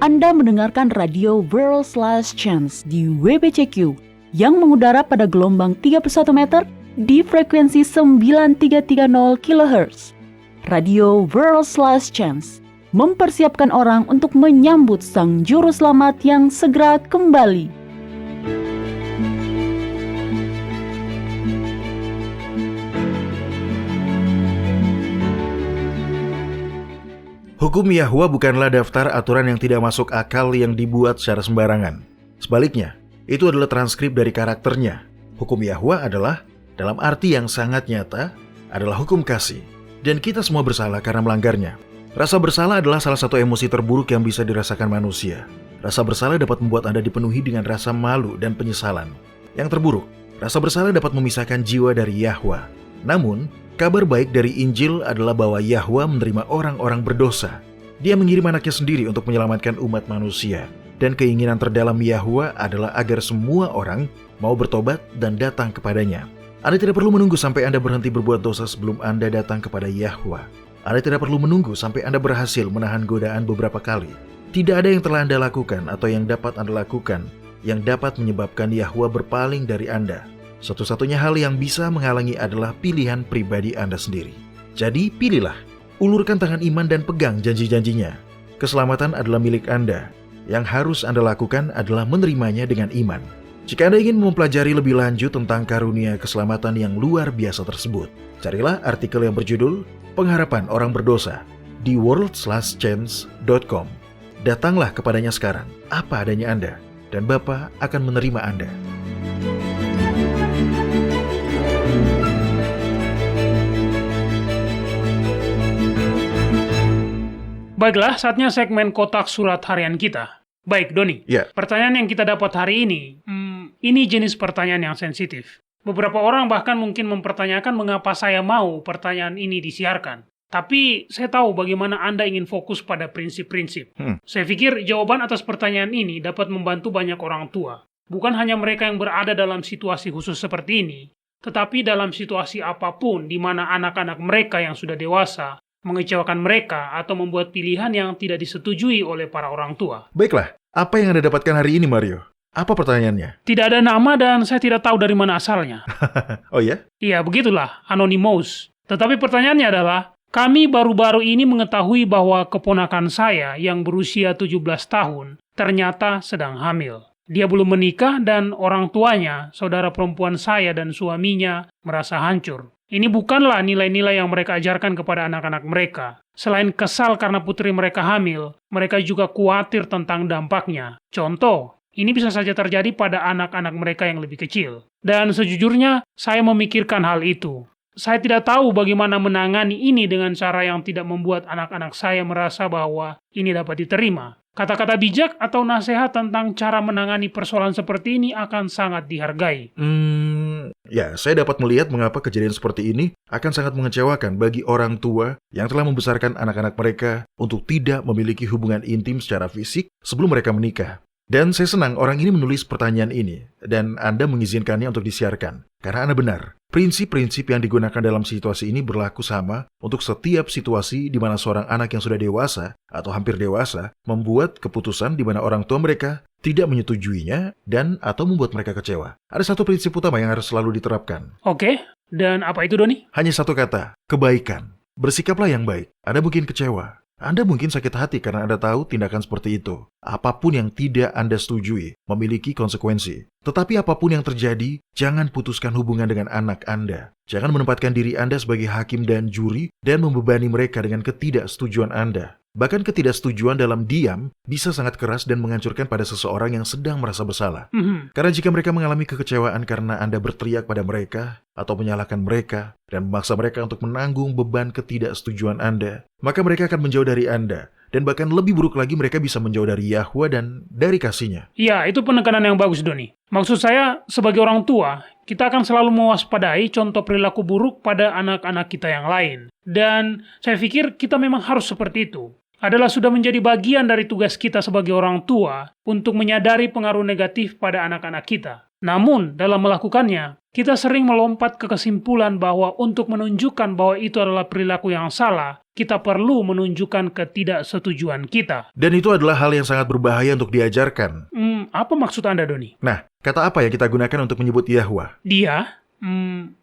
Anda mendengarkan radio World's Last Chance di WBCQ yang mengudara pada gelombang 31 meter di frekuensi 9330 kHz. Radio World's Last Chance mempersiapkan orang untuk menyambut Sang Juru Selamat yang segera kembali. Hukum Yahwa bukanlah daftar aturan yang tidak masuk akal yang dibuat secara sembarangan. Sebaliknya, itu adalah transkrip dari karakternya. Hukum Yahwa adalah, dalam arti yang sangat nyata, adalah hukum kasih. Dan kita semua bersalah karena melanggarnya. Rasa bersalah adalah salah satu emosi terburuk yang bisa dirasakan manusia. Rasa bersalah dapat membuat Anda dipenuhi dengan rasa malu dan penyesalan. Yang terburuk, rasa bersalah dapat memisahkan jiwa dari Yahwa. Namun, kabar baik dari Injil adalah bahwa Yahwa menerima orang-orang berdosa. Dia mengirim anaknya sendiri untuk menyelamatkan umat manusia. Dan keinginan terdalam Yahwa adalah agar semua orang mau bertobat dan datang kepadanya. Anda tidak perlu menunggu sampai Anda berhenti berbuat dosa sebelum Anda datang kepada Yahwa. Anda tidak perlu menunggu sampai Anda berhasil menahan godaan beberapa kali. Tidak ada yang telah Anda lakukan atau yang dapat Anda lakukan yang dapat menyebabkan Yahwa berpaling dari Anda. Satu-satunya hal yang bisa menghalangi adalah pilihan pribadi Anda sendiri. Jadi pilihlah, ulurkan tangan iman dan pegang janji-janjinya. Keselamatan adalah milik Anda. Yang harus Anda lakukan adalah menerimanya dengan iman. Jika Anda ingin mempelajari lebih lanjut tentang karunia keselamatan yang luar biasa tersebut, carilah artikel yang berjudul Pengharapan Orang Berdosa di worldslastchance.com. Datanglah kepadanya sekarang, apa adanya Anda, dan Bapa akan menerima Anda. Baiklah, saatnya segmen kotak surat harian kita. Baik, Doni. Pertanyaan yang kita dapat hari ini jenis pertanyaan yang sensitif. Beberapa orang bahkan mungkin mempertanyakan mengapa saya mau pertanyaan ini disiarkan. Tapi saya tahu bagaimana Anda ingin fokus pada prinsip-prinsip. Saya pikir jawaban atas pertanyaan ini dapat membantu banyak orang tua. Bukan hanya mereka yang berada dalam situasi khusus seperti ini, tetapi dalam situasi apapun di mana anak-anak mereka yang sudah dewasa mengecewakan mereka atau membuat pilihan yang tidak disetujui oleh para orang tua. Baiklah, apa yang Anda dapatkan hari ini, Mario? Apa pertanyaannya? Tidak ada nama dan saya tidak tahu dari mana asalnya. Oh ya? Iya, begitulah, anonymous. Tetapi pertanyaannya adalah, kami baru-baru ini mengetahui bahwa keponakan saya yang berusia 17 tahun ternyata sedang hamil. Dia belum menikah dan orang tuanya, saudara perempuan saya dan suaminya, merasa hancur. Ini bukanlah nilai-nilai yang mereka ajarkan kepada anak-anak mereka. Selain kesal karena putri mereka hamil, mereka juga khawatir tentang dampaknya. Contoh, ini bisa saja terjadi pada anak-anak mereka yang lebih kecil. Dan sejujurnya, saya memikirkan hal itu. Saya tidak tahu bagaimana menangani ini dengan cara yang tidak membuat anak-anak saya merasa bahwa ini dapat diterima. Kata-kata bijak atau nasihat tentang cara menangani persoalan seperti ini akan sangat dihargai. Ya, saya dapat melihat mengapa kejadian seperti ini akan sangat mengecewakan bagi orang tua yang telah membesarkan anak-anak mereka untuk tidak memiliki hubungan intim secara fisik sebelum mereka menikah. Dan saya senang orang ini menulis pertanyaan ini, dan Anda mengizinkannya untuk disiarkan. Karena Anda benar, prinsip-prinsip yang digunakan dalam situasi ini berlaku sama untuk setiap situasi di mana seorang anak yang sudah dewasa atau hampir dewasa membuat keputusan di mana orang tua mereka tidak menyetujuinya dan atau membuat mereka kecewa. Ada satu prinsip utama yang harus selalu diterapkan. Oke, dan apa itu, Doni? Hanya satu kata, kebaikan. Bersikaplah yang baik. Anda mungkin kecewa. Anda mungkin sakit hati karena Anda tahu tindakan seperti itu. Apapun yang tidak Anda setujui memiliki konsekuensi. Tetapi apapun yang terjadi, jangan putuskan hubungan dengan anak Anda. Jangan menempatkan diri Anda sebagai hakim dan juri dan membebani mereka dengan ketidaksetujuan Anda. Bahkan ketidaksetujuan dalam diam bisa sangat keras dan menghancurkan pada seseorang yang sedang merasa bersalah. Karena jika mereka mengalami kekecewaan karena Anda berteriak pada mereka atau menyalahkan mereka dan memaksa mereka untuk menanggung beban ketidaksetujuan Anda, maka mereka akan menjauh dari Anda. Dan bahkan lebih buruk lagi mereka bisa menjauh dari Yahwa dan dari kasih-Nya. Ya, itu penekanan yang bagus, Doni. Maksud saya, sebagai orang tua, kita akan selalu mewaspadai contoh perilaku buruk pada anak-anak kita yang lain. Dan saya pikir kita memang harus seperti itu. Adalah sudah menjadi bagian dari tugas kita sebagai orang tua untuk menyadari pengaruh negatif pada anak-anak kita. Namun, dalam melakukannya, kita sering melompat ke kesimpulan bahwa untuk menunjukkan bahwa itu adalah perilaku yang salah, kita perlu menunjukkan ketidaksetujuan kita. Dan itu adalah hal yang sangat berbahaya untuk diajarkan. Apa maksud Anda, Doni? Nah, kata apa yang kita gunakan untuk menyebut Yahwa? Dia?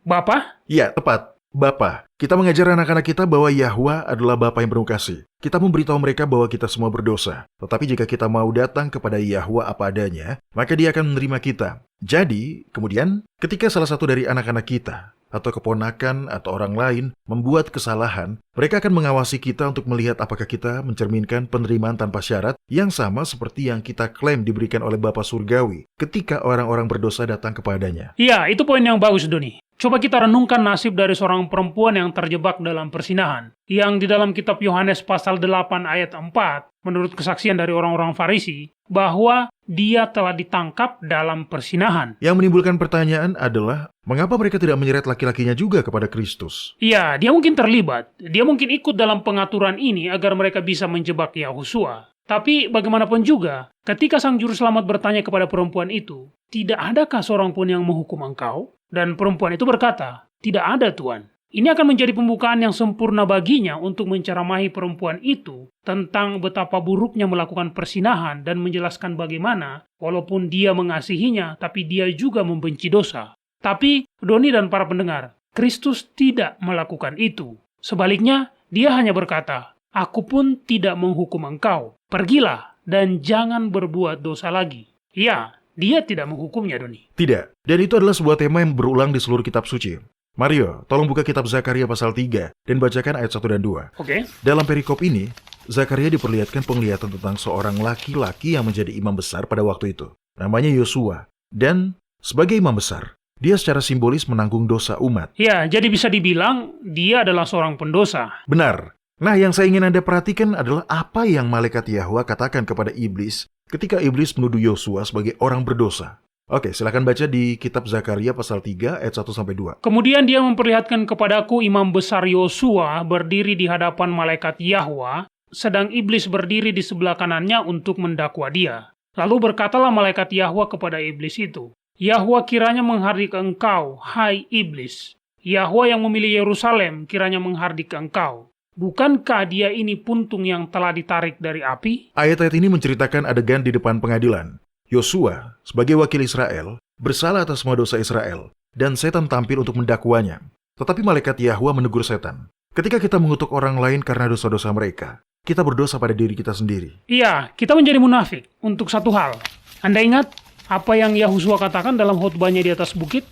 Bapa? Ya, tepat. Bapa. Kita mengajar anak-anak kita bahwa Yahwa adalah Bapa yang penuh kasih. Kita memberitahu mereka bahwa kita semua berdosa. Tetapi jika kita mau datang kepada Yahwa apa adanya, maka Dia akan menerima kita. Jadi, kemudian, ketika salah satu dari anak-anak kita, atau keponakan, atau orang lain, membuat kesalahan, mereka akan mengawasi kita untuk melihat apakah kita mencerminkan penerimaan tanpa syarat yang sama seperti yang kita klaim diberikan oleh Bapa Surgawi ketika orang-orang berdosa datang kepadanya. Iya, itu poin yang bagus, Doni. Coba kita renungkan nasib dari seorang perempuan yang terjebak dalam persinahan. Yang di dalam kitab Yohanes pasal 8 ayat 4, menurut kesaksian dari orang-orang Farisi, bahwa dia telah ditangkap dalam persinahan. Yang menimbulkan pertanyaan adalah, mengapa mereka tidak menyeret laki-lakinya juga kepada Kristus? Iya, dia mungkin terlibat. Dia mungkin ikut dalam pengaturan ini agar mereka bisa menjebak Yahusua. Tapi bagaimanapun juga, ketika Sang Juru Selamat bertanya kepada perempuan itu, tidak adakah seorang pun yang menghukum engkau? Dan perempuan itu berkata, tidak ada, Tuan. Ini akan menjadi pembukaan yang sempurna baginya untuk menceramahi perempuan itu tentang betapa buruknya melakukan persinahan dan menjelaskan bagaimana, walaupun dia mengasihinya, tapi dia juga membenci dosa. Tapi, Doni dan para pendengar, Kristus tidak melakukan itu. Sebaliknya, dia hanya berkata, aku pun tidak menghukum engkau. Pergilah dan jangan berbuat dosa lagi. Ya, dia tidak menghukumnya, Doni. Tidak. Dan itu adalah sebuah tema yang berulang di seluruh kitab suci. Mario, tolong buka kitab Zakaria pasal 3 dan bacakan ayat 1 dan 2. Oke. Dalam perikop ini, Zakaria diperlihatkan penglihatan tentang seorang laki-laki yang menjadi imam besar pada waktu itu. Namanya Yosua. Dan sebagai imam besar, dia secara simbolis menanggung dosa umat. Ya, jadi bisa dibilang dia adalah seorang pendosa. Benar. Nah, yang saya ingin Anda perhatikan adalah apa yang malaikat Yahwa katakan kepada iblis ketika iblis menuduh Yosua sebagai orang berdosa. Oke, silakan baca di kitab Zakaria pasal 3 ayat 1-2. Kemudian dia memperlihatkan kepadaku imam besar Yosua berdiri di hadapan malaikat Yahwa, sedang iblis berdiri di sebelah kanannya untuk mendakwa dia. Lalu berkatalah malaikat Yahwa kepada iblis itu, Yahwa kiranya menghardik engkau, hai iblis. Yahwa yang memilih Yerusalem kiranya menghardik engkau. Bukankah dia ini puntung yang telah ditarik dari api? Ayat-ayat ini menceritakan adegan di depan pengadilan. Yosua, sebagai wakil Israel, bersalah atas semua dosa Israel, dan setan tampil untuk mendakwanya. Tetapi malaikat Yahwa menegur setan. Ketika kita mengutuk orang lain karena dosa-dosa mereka, kita berdosa pada diri kita sendiri. Iya, kita menjadi munafik untuk satu hal. Anda ingat apa yang Yahusua katakan dalam khotbahnya di atas bukit?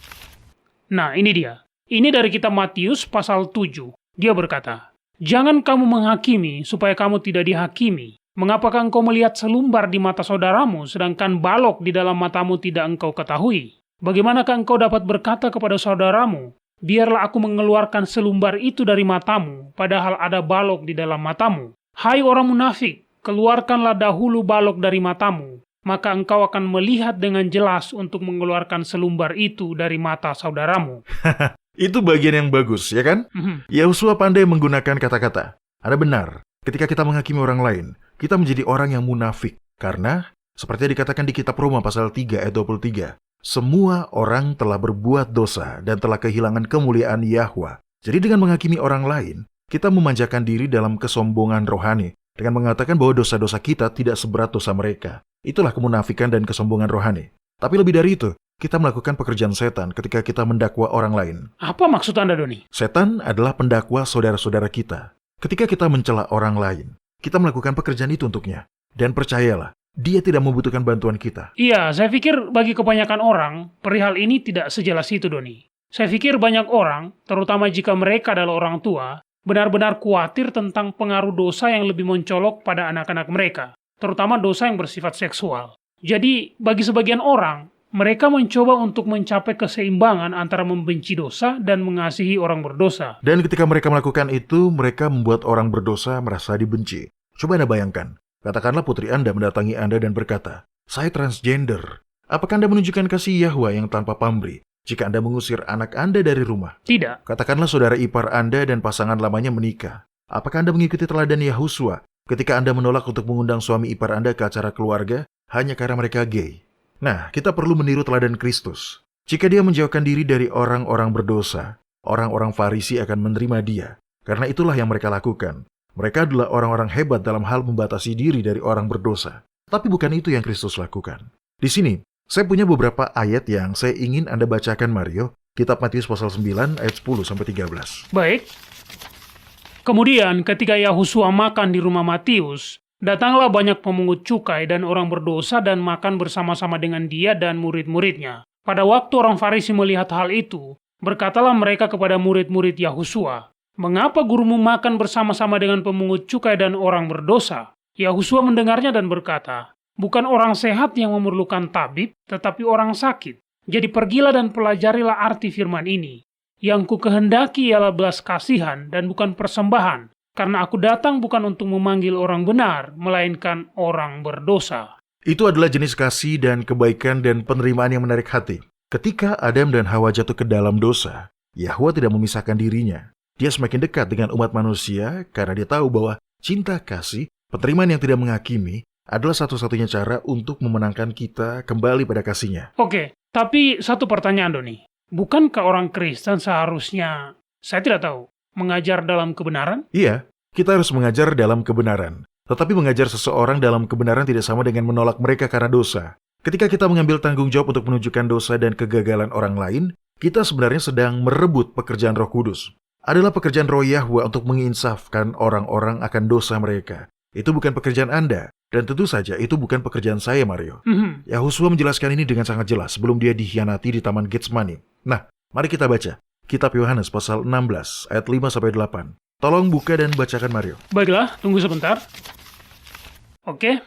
Nah, ini dia. Ini dari kitab Matius pasal 7. Dia berkata, "Jangan kamu menghakimi supaya kamu tidak dihakimi. Mengapakah engkau melihat selumbar di mata saudaramu, sedangkan balok di dalam matamu tidak engkau ketahui? Bagaimanakah engkau dapat berkata kepada saudaramu, biarlah aku mengeluarkan selumbar itu dari matamu, padahal ada balok di dalam matamu? Hai orang munafik, keluarkanlah dahulu balok dari matamu, maka engkau akan melihat dengan jelas untuk mengeluarkan selumbar itu dari mata saudaramu." Itu bagian yang bagus, ya kan? Yahusua pandai menggunakan kata-kata. Anda benar, ketika kita menghakimi orang lain, kita menjadi orang yang munafik. Karena, seperti yang dikatakan di kitab Roma pasal 3 ayat 23, semua orang telah berbuat dosa dan telah kehilangan kemuliaan Yahwa. Jadi dengan menghakimi orang lain, kita memanjakan diri dalam kesombongan rohani, dengan mengatakan bahwa dosa-dosa kita tidak seberat dosa mereka. Itulah kemunafikan dan kesombongan rohani. Tapi lebih dari itu, kita melakukan pekerjaan setan ketika kita mendakwa orang lain. Apa maksud Anda, Doni? Setan adalah pendakwa saudara-saudara kita. Ketika kita mencela orang lain, kita melakukan pekerjaan itu untuknya. Dan percayalah, dia tidak membutuhkan bantuan kita. Iya, saya pikir bagi kebanyakan orang, perihal ini tidak sejelas itu, Doni. Saya pikir banyak orang, terutama jika mereka adalah orang tua, benar-benar khawatir tentang pengaruh dosa yang lebih mencolok pada anak-anak mereka, terutama dosa yang bersifat seksual. Jadi, bagi sebagian orang, mereka mencoba untuk mencapai keseimbangan antara membenci dosa dan mengasihi orang berdosa. Dan ketika mereka melakukan itu, mereka membuat orang berdosa merasa dibenci. Coba Anda bayangkan, katakanlah putri Anda mendatangi Anda dan berkata, "Saya transgender." Apakah Anda menunjukkan kasih Yahwa yang tanpa pamrih jika Anda mengusir anak Anda dari rumah? Tidak. Katakanlah saudara ipar Anda dan pasangan lamanya menikah. Apakah Anda mengikuti teladan Yahusua ketika Anda menolak untuk mengundang suami ipar Anda ke acara keluarga hanya karena mereka gay? Nah, kita perlu meniru teladan Kristus. Jika dia menjauhkan diri dari orang-orang berdosa, orang-orang Farisi akan menerima dia. Karena itulah yang mereka lakukan. Mereka adalah orang-orang hebat dalam hal membatasi diri dari orang berdosa. Tapi bukan itu yang Kristus lakukan. Di sini, saya punya beberapa ayat yang saya ingin Anda bacakan, Mario. Kitab Matius pasal 9 ayat 10-13. Baik. Kemudian ketika Yahusua makan di rumah Matius, datanglah banyak pemungut cukai dan orang berdosa dan makan bersama-sama dengan dia dan murid-muridnya. Pada waktu orang Farisi melihat hal itu, berkatalah mereka kepada murid-murid Yahusua, "Mengapa gurumu makan bersama-sama dengan pemungut cukai dan orang berdosa?" Yahusua mendengarnya dan berkata, "Bukan orang sehat yang memerlukan tabib, tetapi orang sakit. Jadi pergilah dan pelajarilah arti firman ini. Yang ku kehendaki ialah belas kasihan dan bukan persembahan. Karena aku datang bukan untuk memanggil orang benar, melainkan orang berdosa." Itu adalah jenis kasih dan kebaikan dan penerimaan yang menarik hati. Ketika Adam dan Hawa jatuh ke dalam dosa, Yahwa tidak memisahkan dirinya. Dia semakin dekat dengan umat manusia karena dia tahu bahwa cinta kasih, penerimaan yang tidak menghakimi, adalah satu-satunya cara untuk memenangkan kita kembali pada kasihnya. Oke, tapi satu pertanyaan, Doni. Bukankah orang Kristen seharusnya, saya tidak tahu, mengajar dalam kebenaran? Iya, kita harus mengajar dalam kebenaran. Tetapi mengajar seseorang dalam kebenaran tidak sama dengan menolak mereka karena dosa. Ketika kita mengambil tanggung jawab untuk menunjukkan dosa dan kegagalan orang lain, kita sebenarnya sedang merebut pekerjaan Roh Kudus. Adalah pekerjaan Roh Yahwa untuk menginsafkan orang-orang akan dosa mereka. Itu bukan pekerjaan Anda. Dan tentu saja itu bukan pekerjaan saya, Mario. Yahusua menjelaskan ini dengan sangat jelas sebelum dia dikhianati di Taman Getsemani. Nah, mari kita baca. Kitab Yohanes pasal 16 ayat 5-8. Tolong buka dan bacakan, Mario. Baiklah, tunggu sebentar. Oke,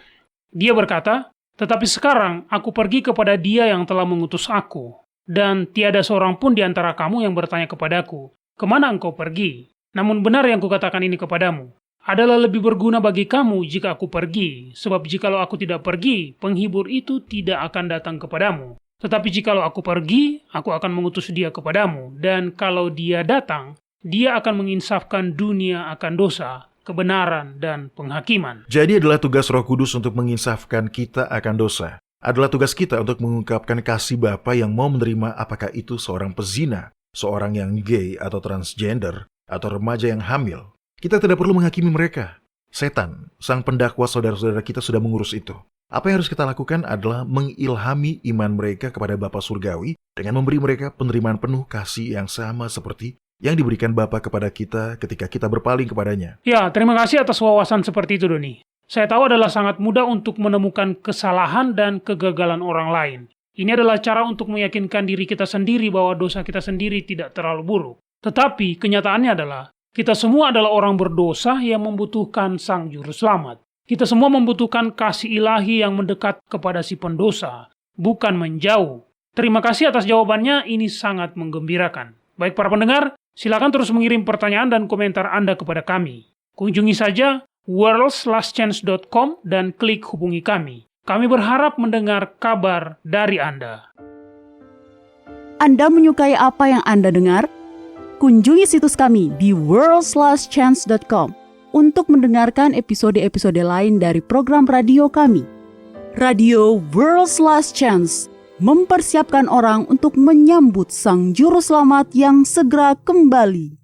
dia berkata, "Tetapi sekarang aku pergi kepada dia yang telah mengutus aku, dan tiada seorang pun di antara kamu yang bertanya kepadaku, 'Kemana engkau pergi?' Namun benar yang kukatakan ini kepadamu, adalah lebih berguna bagi kamu jika aku pergi, sebab jikalau aku tidak pergi, penghibur itu tidak akan datang kepadamu. Tetapi jikalau aku pergi, aku akan mengutus dia kepadamu, dan kalau dia datang, dia akan menginsafkan dunia akan dosa, kebenaran, dan penghakiman." Jadi adalah tugas Roh Kudus untuk menginsafkan kita akan dosa. Adalah tugas kita untuk mengungkapkan kasih Bapa yang mau menerima apakah itu seorang pezina, seorang yang gay atau transgender, atau remaja yang hamil. Kita tidak perlu menghakimi mereka. Setan, sang pendakwa saudara-saudara kita sudah mengurus itu. Apa yang harus kita lakukan adalah mengilhami iman mereka kepada Bapa Surgawi dengan memberi mereka penerimaan penuh kasih yang sama seperti yang diberikan Bapa kepada kita ketika kita berpaling kepadanya. Ya, terima kasih atas wawasan seperti itu, Doni. Saya tahu adalah sangat mudah untuk menemukan kesalahan dan kegagalan orang lain. Ini adalah cara untuk meyakinkan diri kita sendiri bahwa dosa kita sendiri tidak terlalu buruk. Tetapi kenyataannya adalah kita semua adalah orang berdosa yang membutuhkan Sang Juru Selamat. Kita semua membutuhkan kasih ilahi yang mendekat kepada si pendosa, bukan menjauh. Terima kasih atas jawabannya, ini sangat menggembirakan. Baik para pendengar, silakan terus mengirim pertanyaan dan komentar Anda kepada kami. Kunjungi saja worldslastchance.com dan klik hubungi kami. Kami berharap mendengar kabar dari Anda. Anda menyukai apa yang Anda dengar? Kunjungi situs kami di worldslastchance.com untuk mendengarkan episode-episode lain dari program radio kami. Radio World's Last Chance mempersiapkan orang untuk menyambut Sang Juru Selamat yang segera kembali.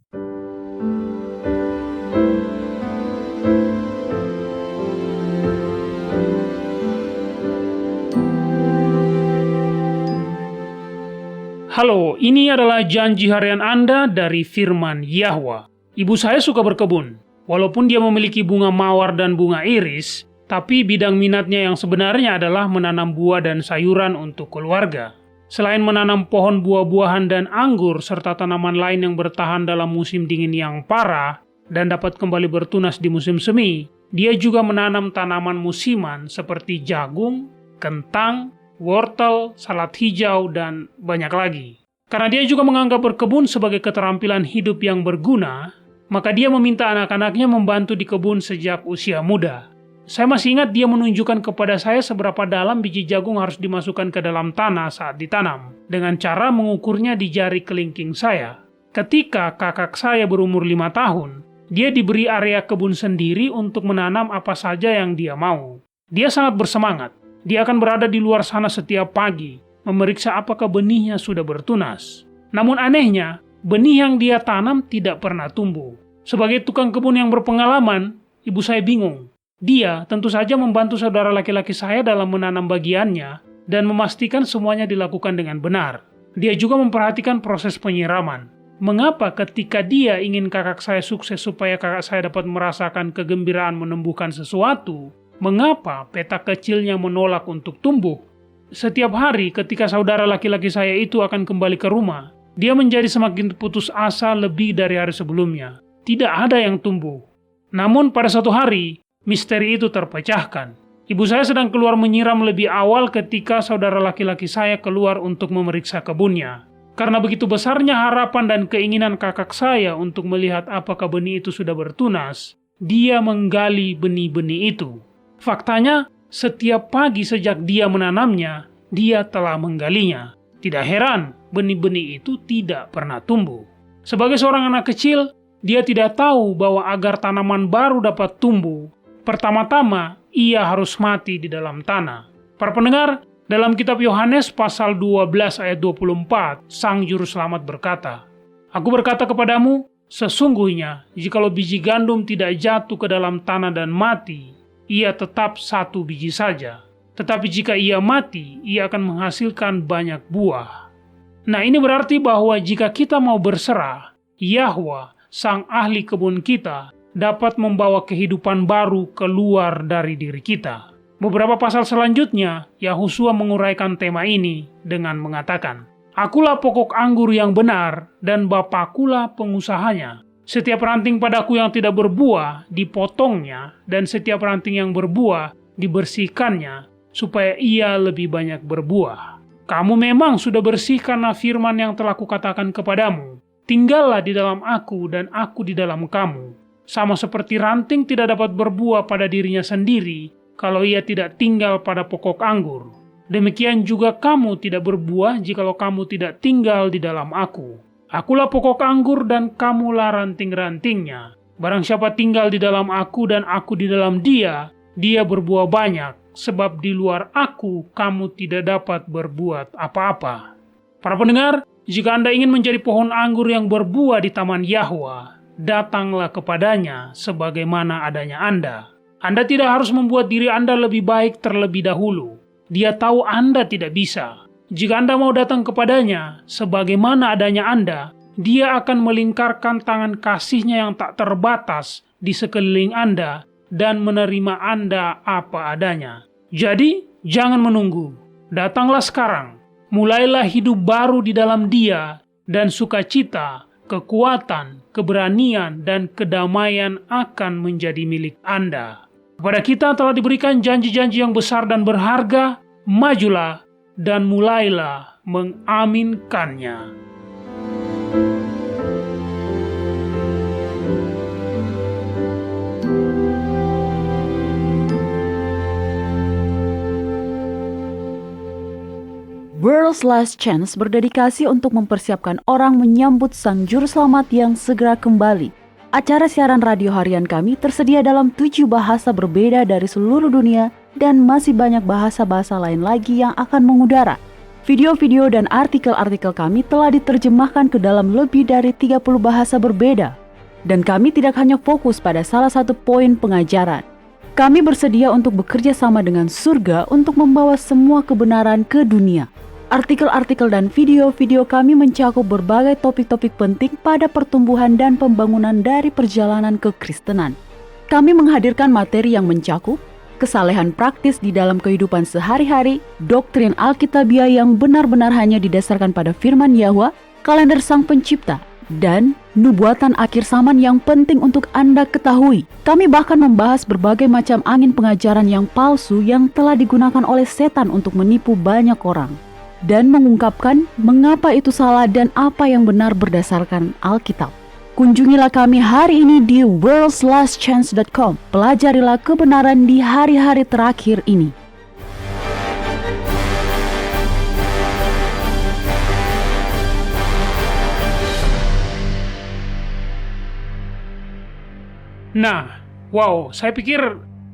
Halo, ini adalah janji harian Anda dari firman Yahwa. Ibu saya suka berkebun. Walaupun dia memiliki bunga mawar dan bunga iris, tapi bidang minatnya yang sebenarnya adalah menanam buah dan sayuran untuk keluarga. Selain menanam pohon buah-buahan dan anggur serta tanaman lain yang bertahan dalam musim dingin yang parah dan dapat kembali bertunas di musim semi, dia juga menanam tanaman musiman seperti jagung, kentang, wortel, salad hijau, dan banyak lagi. Karena dia juga menganggap berkebun sebagai keterampilan hidup yang berguna, maka dia meminta anak-anaknya membantu di kebun sejak usia muda. Saya masih ingat dia menunjukkan kepada saya seberapa dalam biji jagung harus dimasukkan ke dalam tanah saat ditanam, dengan cara mengukurnya di jari kelingking saya. Ketika kakak saya berumur 5 tahun, dia diberi area kebun sendiri untuk menanam apa saja yang dia mau. Dia sangat bersemangat. Dia akan berada di luar sana setiap pagi, memeriksa apakah benihnya sudah bertunas. Namun anehnya, benih yang dia tanam tidak pernah tumbuh. Sebagai tukang kebun yang berpengalaman, ibu saya bingung. Dia tentu saja membantu saudara laki-laki saya dalam menanam bagiannya dan memastikan semuanya dilakukan dengan benar. Dia juga memperhatikan proses penyiraman. Mengapa ketika dia ingin kakak saya sukses supaya kakak saya dapat merasakan kegembiraan menumbuhkan sesuatu, mengapa petak kecilnya menolak untuk tumbuh? Setiap hari ketika saudara laki-laki saya itu akan kembali ke rumah, dia menjadi semakin putus asa lebih dari hari sebelumnya. Tidak ada yang tumbuh. Namun pada suatu hari, misteri itu terpecahkan. Ibu saya sedang keluar menyiram lebih awal ketika saudara laki-laki saya keluar untuk memeriksa kebunnya. Karena begitu besarnya harapan dan keinginan kakak saya untuk melihat apakah benih itu sudah bertunas, dia menggali benih-benih itu. Faktanya, setiap pagi sejak dia menanamnya, dia telah menggalinya. Tidak heran, benih-benih itu tidak pernah tumbuh. Sebagai seorang anak kecil, dia tidak tahu bahwa agar tanaman baru dapat tumbuh, pertama-tama ia harus mati di dalam tanah. Para pendengar, dalam kitab Yohanes pasal 12 ayat 24, Sang Juru Selamat berkata, "Aku berkata kepadamu, sesungguhnya jikalau biji gandum tidak jatuh ke dalam tanah dan mati, ia tetap satu biji saja. Tetapi jika ia mati, ia akan menghasilkan banyak buah." Nah, ini berarti bahwa jika kita mau berserah, Yahwa, sang ahli kebun kita, dapat membawa kehidupan baru keluar dari diri kita. Beberapa pasal selanjutnya, Yahusua menguraikan tema ini dengan mengatakan, "Akulah pokok anggur yang benar, dan Bapakulah pengusahanya. Setiap ranting padaku yang tidak berbuah, dipotongnya, dan setiap ranting yang berbuah, dibersihkannya, supaya ia lebih banyak berbuah. Kamu memang sudah bersih karena firman yang telah kukatakan kepadamu. Tinggallah di dalam aku, dan aku di dalam kamu. Sama seperti ranting tidak dapat berbuah pada dirinya sendiri, kalau ia tidak tinggal pada pokok anggur. Demikian juga kamu tidak berbuah jikalau kamu tidak tinggal di dalam aku. Akulah pokok anggur dan kamulah ranting-rantingnya. Barang siapa tinggal di dalam aku dan aku di dalam dia, dia berbuah banyak, sebab di luar aku kamu tidak dapat berbuat apa-apa." Para pendengar, jika Anda ingin menjadi pohon anggur yang berbuah di taman Yahwa, datanglah kepadanya sebagaimana adanya Anda. Anda tidak harus membuat diri Anda lebih baik terlebih dahulu. Dia tahu Anda tidak bisa. Jika Anda mau datang kepadanya, sebagaimana adanya Anda, Dia akan melingkarkan tangan kasih-Nya yang tak terbatas di sekeliling Anda dan menerima Anda apa adanya. Jadi, jangan menunggu. Datanglah sekarang. mulailah hidup baru di dalam Dia, dan sukacita, kekuatan, keberanian, dan kedamaian akan menjadi milik Anda. Kepada kita telah diberikan janji-janji yang besar dan berharga, majulah dan mulailah mengaminkannya. World's Last Chance berdedikasi untuk mempersiapkan orang menyambut Sang Juru Selamat yang segera kembali. Acara siaran radio harian kami tersedia dalam 7 bahasa berbeda dari seluruh dunia dan masih banyak bahasa-bahasa lain lagi yang akan mengudara. Video-video dan artikel-artikel kami telah diterjemahkan ke dalam lebih dari 30 bahasa berbeda. Dan kami tidak hanya fokus pada salah satu poin pengajaran. Kami bersedia untuk bekerja sama dengan surga untuk membawa semua kebenaran ke dunia. Artikel-artikel dan video-video kami mencakup berbagai topik-topik penting pada pertumbuhan dan pembangunan dari perjalanan kekristenan. Kami menghadirkan materi yang mencakup kesalehan praktis di dalam kehidupan sehari-hari, doktrin Alkitabiah yang benar-benar hanya didasarkan pada firman Yahwa, kalender Sang Pencipta, dan nubuatan akhir zaman yang penting untuk Anda ketahui. Kami bahkan membahas berbagai macam angin pengajaran yang palsu yang telah digunakan oleh setan untuk menipu banyak orang, dan mengungkapkan mengapa itu salah dan apa yang benar berdasarkan Alkitab. Kunjungilah kami hari ini di worldslastchance.com. Pelajarilah kebenaran di hari-hari terakhir ini. Nah, wow, saya pikir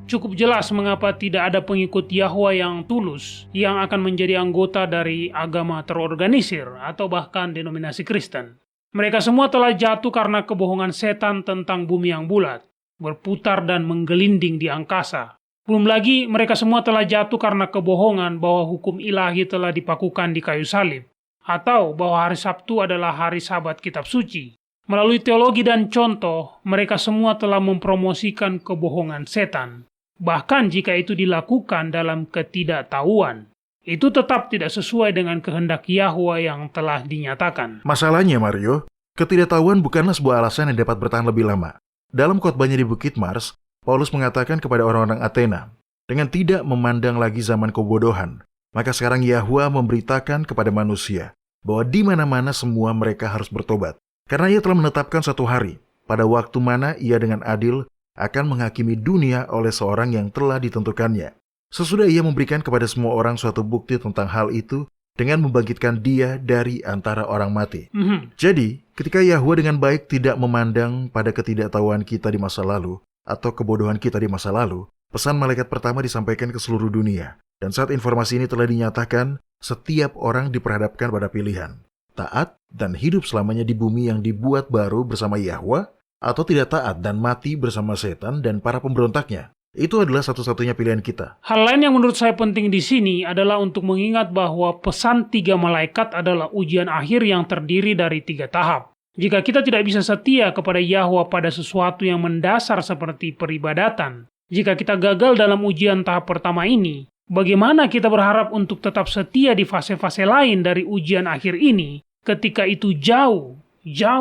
cukup jelas mengapa tidak ada pengikut Yahwa yang tulus yang akan menjadi anggota dari agama terorganisir atau bahkan denominasi Kristen. Mereka semua telah jatuh karena kebohongan setan tentang bumi yang bulat, berputar dan menggelinding di angkasa. Belum lagi mereka semua telah jatuh karena kebohongan bahwa hukum ilahi telah dipakukan di kayu salib, atau bahwa hari Sabtu adalah hari Sabat Kitab Suci. Melalui teologi dan contoh, mereka semua telah mempromosikan kebohongan setan. Bahkan jika itu dilakukan dalam ketidaktahuan, itu tetap tidak sesuai dengan kehendak Yahwa yang telah dinyatakan. Masalahnya, Mario, ketidaktahuan bukanlah sebuah alasan yang dapat bertahan lebih lama. Dalam khotbahnya di Bukit Mars, Paulus mengatakan kepada orang-orang Athena, dengan tidak memandang lagi zaman kebodohan, maka sekarang Yahwa memberitakan kepada manusia bahwa di mana-mana semua mereka harus bertobat. Karena ia telah menetapkan suatu hari, pada waktu mana ia dengan adil akan menghakimi dunia oleh seorang yang telah ditentukannya. Sesudah ia memberikan kepada semua orang suatu bukti tentang hal itu dengan membangkitkan dia dari antara orang mati. Jadi, ketika Yahwa dengan baik tidak memandang pada ketidaktahuan kita di masa lalu atau kebodohan kita di masa lalu, pesan malaikat pertama disampaikan ke seluruh dunia. Dan saat informasi ini telah dinyatakan, setiap orang diperhadapkan pada pilihan. Taat dan hidup selamanya di bumi yang dibuat baru bersama Yahwa, atau tidak taat dan mati bersama setan dan para pemberontaknya. Itu adalah satu-satunya pilihan kita. Hal lain yang menurut saya penting di sini adalah untuk mengingat bahwa pesan 3 malaikat adalah ujian akhir yang terdiri dari 3 tahap. Jika kita tidak bisa setia kepada Yahwa pada sesuatu yang mendasar seperti peribadatan, jika kita gagal dalam ujian tahap pertama ini, bagaimana kita berharap untuk tetap setia di fase-fase lain dari ujian akhir ini ketika itu jauh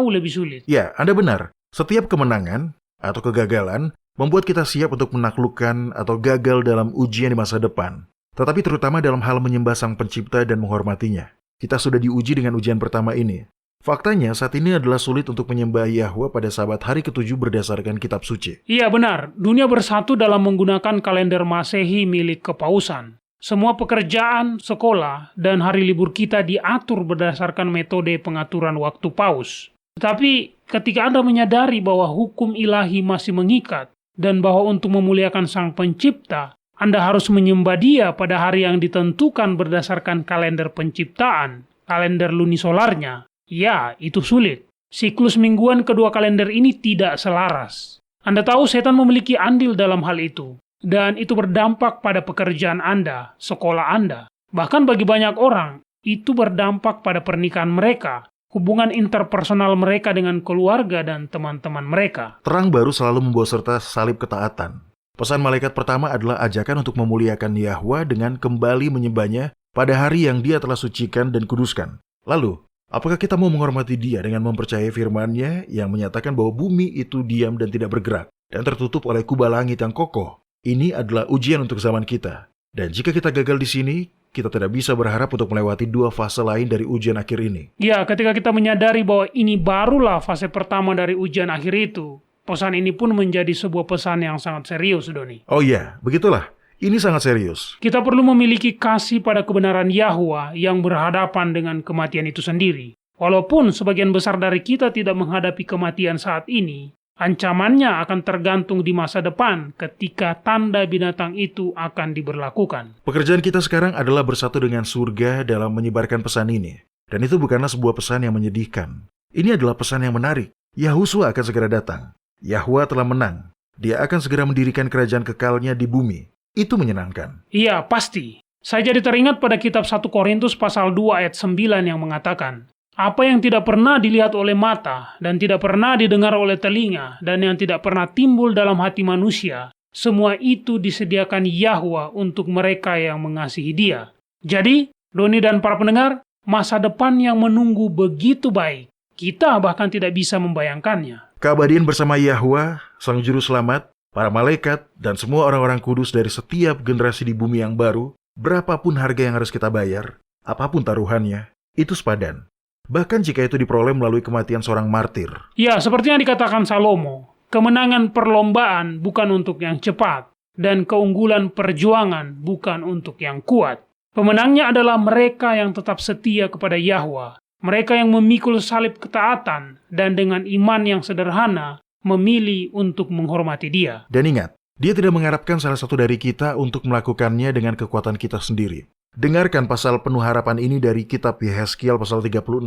lebih sulit? Ya, Anda benar. Setiap kemenangan atau kegagalan membuat kita siap untuk menaklukkan atau gagal dalam ujian di masa depan. Tetapi terutama dalam hal menyembah Sang Pencipta dan menghormatinya. Kita sudah diuji dengan ujian pertama ini. Faktanya saat ini adalah sulit untuk menyembah Yahwa pada Sabat hari ke-7 berdasarkan Kitab Suci. Iya benar, dunia bersatu dalam menggunakan kalender Masehi milik kepausan. Semua pekerjaan, sekolah, dan hari libur kita diatur berdasarkan metode pengaturan waktu paus. Tetapi ketika Anda menyadari bahwa hukum ilahi masih mengikat, dan bahwa untuk memuliakan Sang Pencipta, Anda harus menyembah Dia pada hari yang ditentukan berdasarkan kalender penciptaan, kalender lunisolarnya, ya, itu sulit. Siklus mingguan kedua kalender ini tidak selaras. Anda tahu setan memiliki andil dalam hal itu, dan itu berdampak pada pekerjaan Anda, sekolah Anda. Bahkan bagi banyak orang, itu berdampak pada pernikahan mereka, hubungan interpersonal mereka dengan keluarga dan teman-teman mereka. Terang baru selalu membawa serta salib ketaatan. Pesan malaikat pertama adalah ajakan untuk memuliakan Yahwa dengan kembali menyembahnya pada hari yang Dia telah sucikan dan kuduskan. Lalu, apakah kita mau menghormati Dia dengan mempercayai firman-Nya yang menyatakan bahwa bumi itu diam dan tidak bergerak dan tertutup oleh kubah langit yang kokoh? Ini adalah ujian untuk zaman kita. Dan jika kita gagal di sini, kita tidak bisa berharap untuk melewati dua fase lain dari ujian akhir ini. Ya, ketika kita menyadari bahwa ini barulah fase pertama dari ujian akhir itu, pesan ini pun menjadi sebuah pesan yang sangat serius, Doni. Oh iya, begitulah. Ini sangat serius. Kita perlu memiliki kasih pada kebenaran Yahwa yang berhadapan dengan kematian itu sendiri. Walaupun sebagian besar dari kita tidak menghadapi kematian saat ini, ancamannya akan tergantung di masa depan ketika tanda binatang itu akan diberlakukan. Pekerjaan kita sekarang adalah bersatu dengan surga dalam menyebarkan pesan ini. Dan itu bukanlah sebuah pesan yang menyedihkan. Ini adalah pesan yang menarik. Yahusua akan segera datang. Yahwa telah menang. Dia akan segera mendirikan kerajaan kekalnya di bumi. Itu menyenangkan. Iya, pasti. Saya jadi teringat pada kitab 1 Korintus pasal 2 ayat 9 yang mengatakan, apa yang tidak pernah dilihat oleh mata, dan tidak pernah didengar oleh telinga, dan yang tidak pernah timbul dalam hati manusia, semua itu disediakan Yahwa untuk mereka yang mengasihi Dia. Jadi, Doni dan para pendengar, masa depan yang menunggu begitu baik. Kita bahkan tidak bisa membayangkannya. Keabadian bersama Yahwa, Sang Juru Selamat, para malaikat, dan semua orang-orang kudus dari setiap generasi di bumi yang baru, berapapun harga yang harus kita bayar, apapun taruhannya, itu sepadan. Bahkan jika itu diperoleh melalui kematian seorang martir. Ya, seperti yang dikatakan Salomo, kemenangan perlombaan bukan untuk yang cepat, dan keunggulan perjuangan bukan untuk yang kuat. Pemenangnya adalah mereka yang tetap setia kepada Yahwa, mereka yang memikul salib ketaatan, dan dengan iman yang sederhana, memilih untuk menghormati Dia. Dan ingat, Dia tidak mengharapkan salah satu dari kita untuk melakukannya dengan kekuatan kita sendiri. Dengarkan pasal penuh harapan ini dari kitab Yehezkiel pasal 36.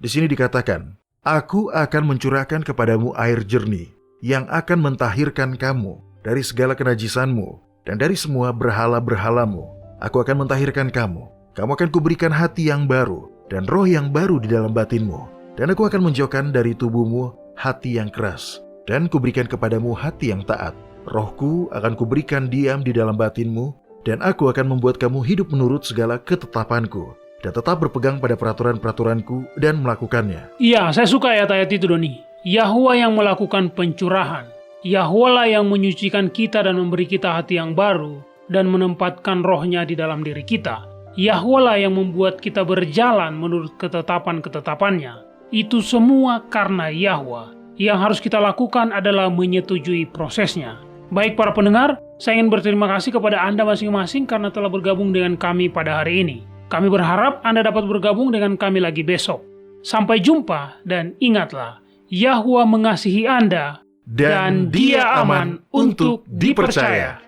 Di sini dikatakan, Aku akan mencurahkan kepadamu air jernih, yang akan mentahirkan kamu dari segala kenajisanmu, dan dari semua berhala-berhalamu. Aku akan mentahirkan kamu. Kamu akan kuberikan hati yang baru, dan roh yang baru di dalam batinmu. Dan aku akan menjauhkan dari tubuhmu hati yang keras, dan kuberikan kepadamu hati yang taat. Rohku akan kuberikan diam di dalam batinmu, dan aku akan membuat kamu hidup menurut segala ketetapanku, dan tetap berpegang pada peraturan-peraturanku dan melakukannya. Iya, saya suka ayat-ayat itu, Doni. Yahwa yang melakukan pencurahan. Yahwalah yang menyucikan kita dan memberi kita hati yang baru, dan menempatkan rohnya di dalam diri kita. Yahwalah yang membuat kita berjalan menurut ketetapan-ketetapannya. Itu semua karena Yahwa. Yang harus kita lakukan adalah menyetujui prosesnya. Baik para pendengar, saya ingin berterima kasih kepada Anda masing-masing karena telah bergabung dengan kami pada hari ini. Kami berharap Anda dapat bergabung dengan kami lagi besok. Sampai jumpa dan ingatlah, Yahwa mengasihi Anda dan Dia aman untuk dipercaya.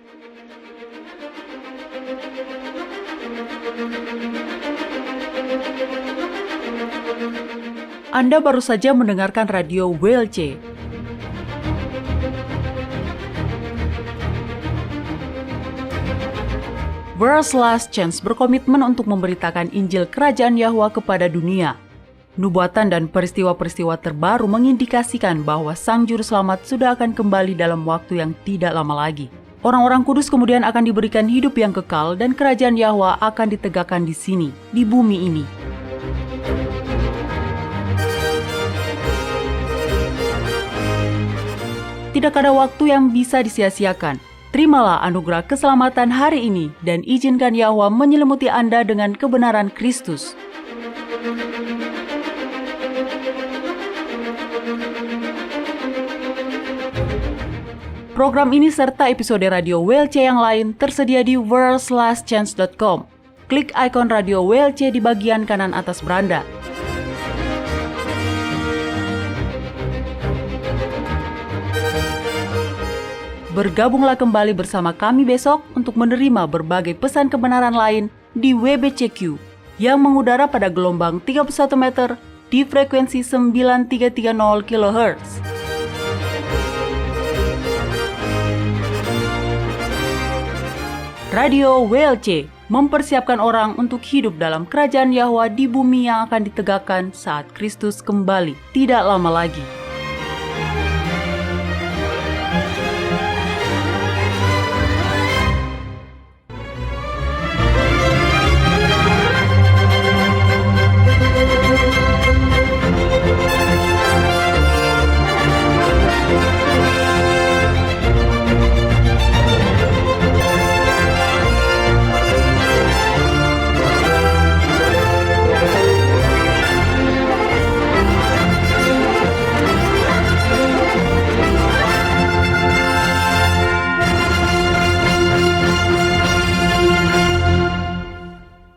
Anda baru saja mendengarkan radio WLC. World's Last Chance berkomitmen untuk memberitakan Injil Kerajaan Yahwa kepada dunia. Nubuatan dan peristiwa-peristiwa terbaru mengindikasikan bahwa Sang Juru Selamat sudah akan kembali dalam waktu yang tidak lama lagi. Orang-orang kudus kemudian akan diberikan hidup yang kekal dan Kerajaan Yahwa akan ditegakkan di sini, di bumi ini. Tidak ada waktu yang bisa disia-siakan. Terimalah anugerah keselamatan hari ini dan izinkan Yahwa menyelimuti Anda dengan kebenaran Kristus. Program ini serta episode radio WLC yang lain tersedia di worldslastchance.com. Klik ikon radio WLC di bagian kanan atas beranda. Bergabunglah kembali bersama kami besok untuk menerima berbagai pesan kebenaran lain di WBCQ yang mengudara pada gelombang 31 meter di frekuensi 9330 kHz. Radio WLC mempersiapkan orang untuk hidup dalam kerajaan Yahwa di bumi yang akan ditegakkan saat Kristus kembali tidak lama lagi.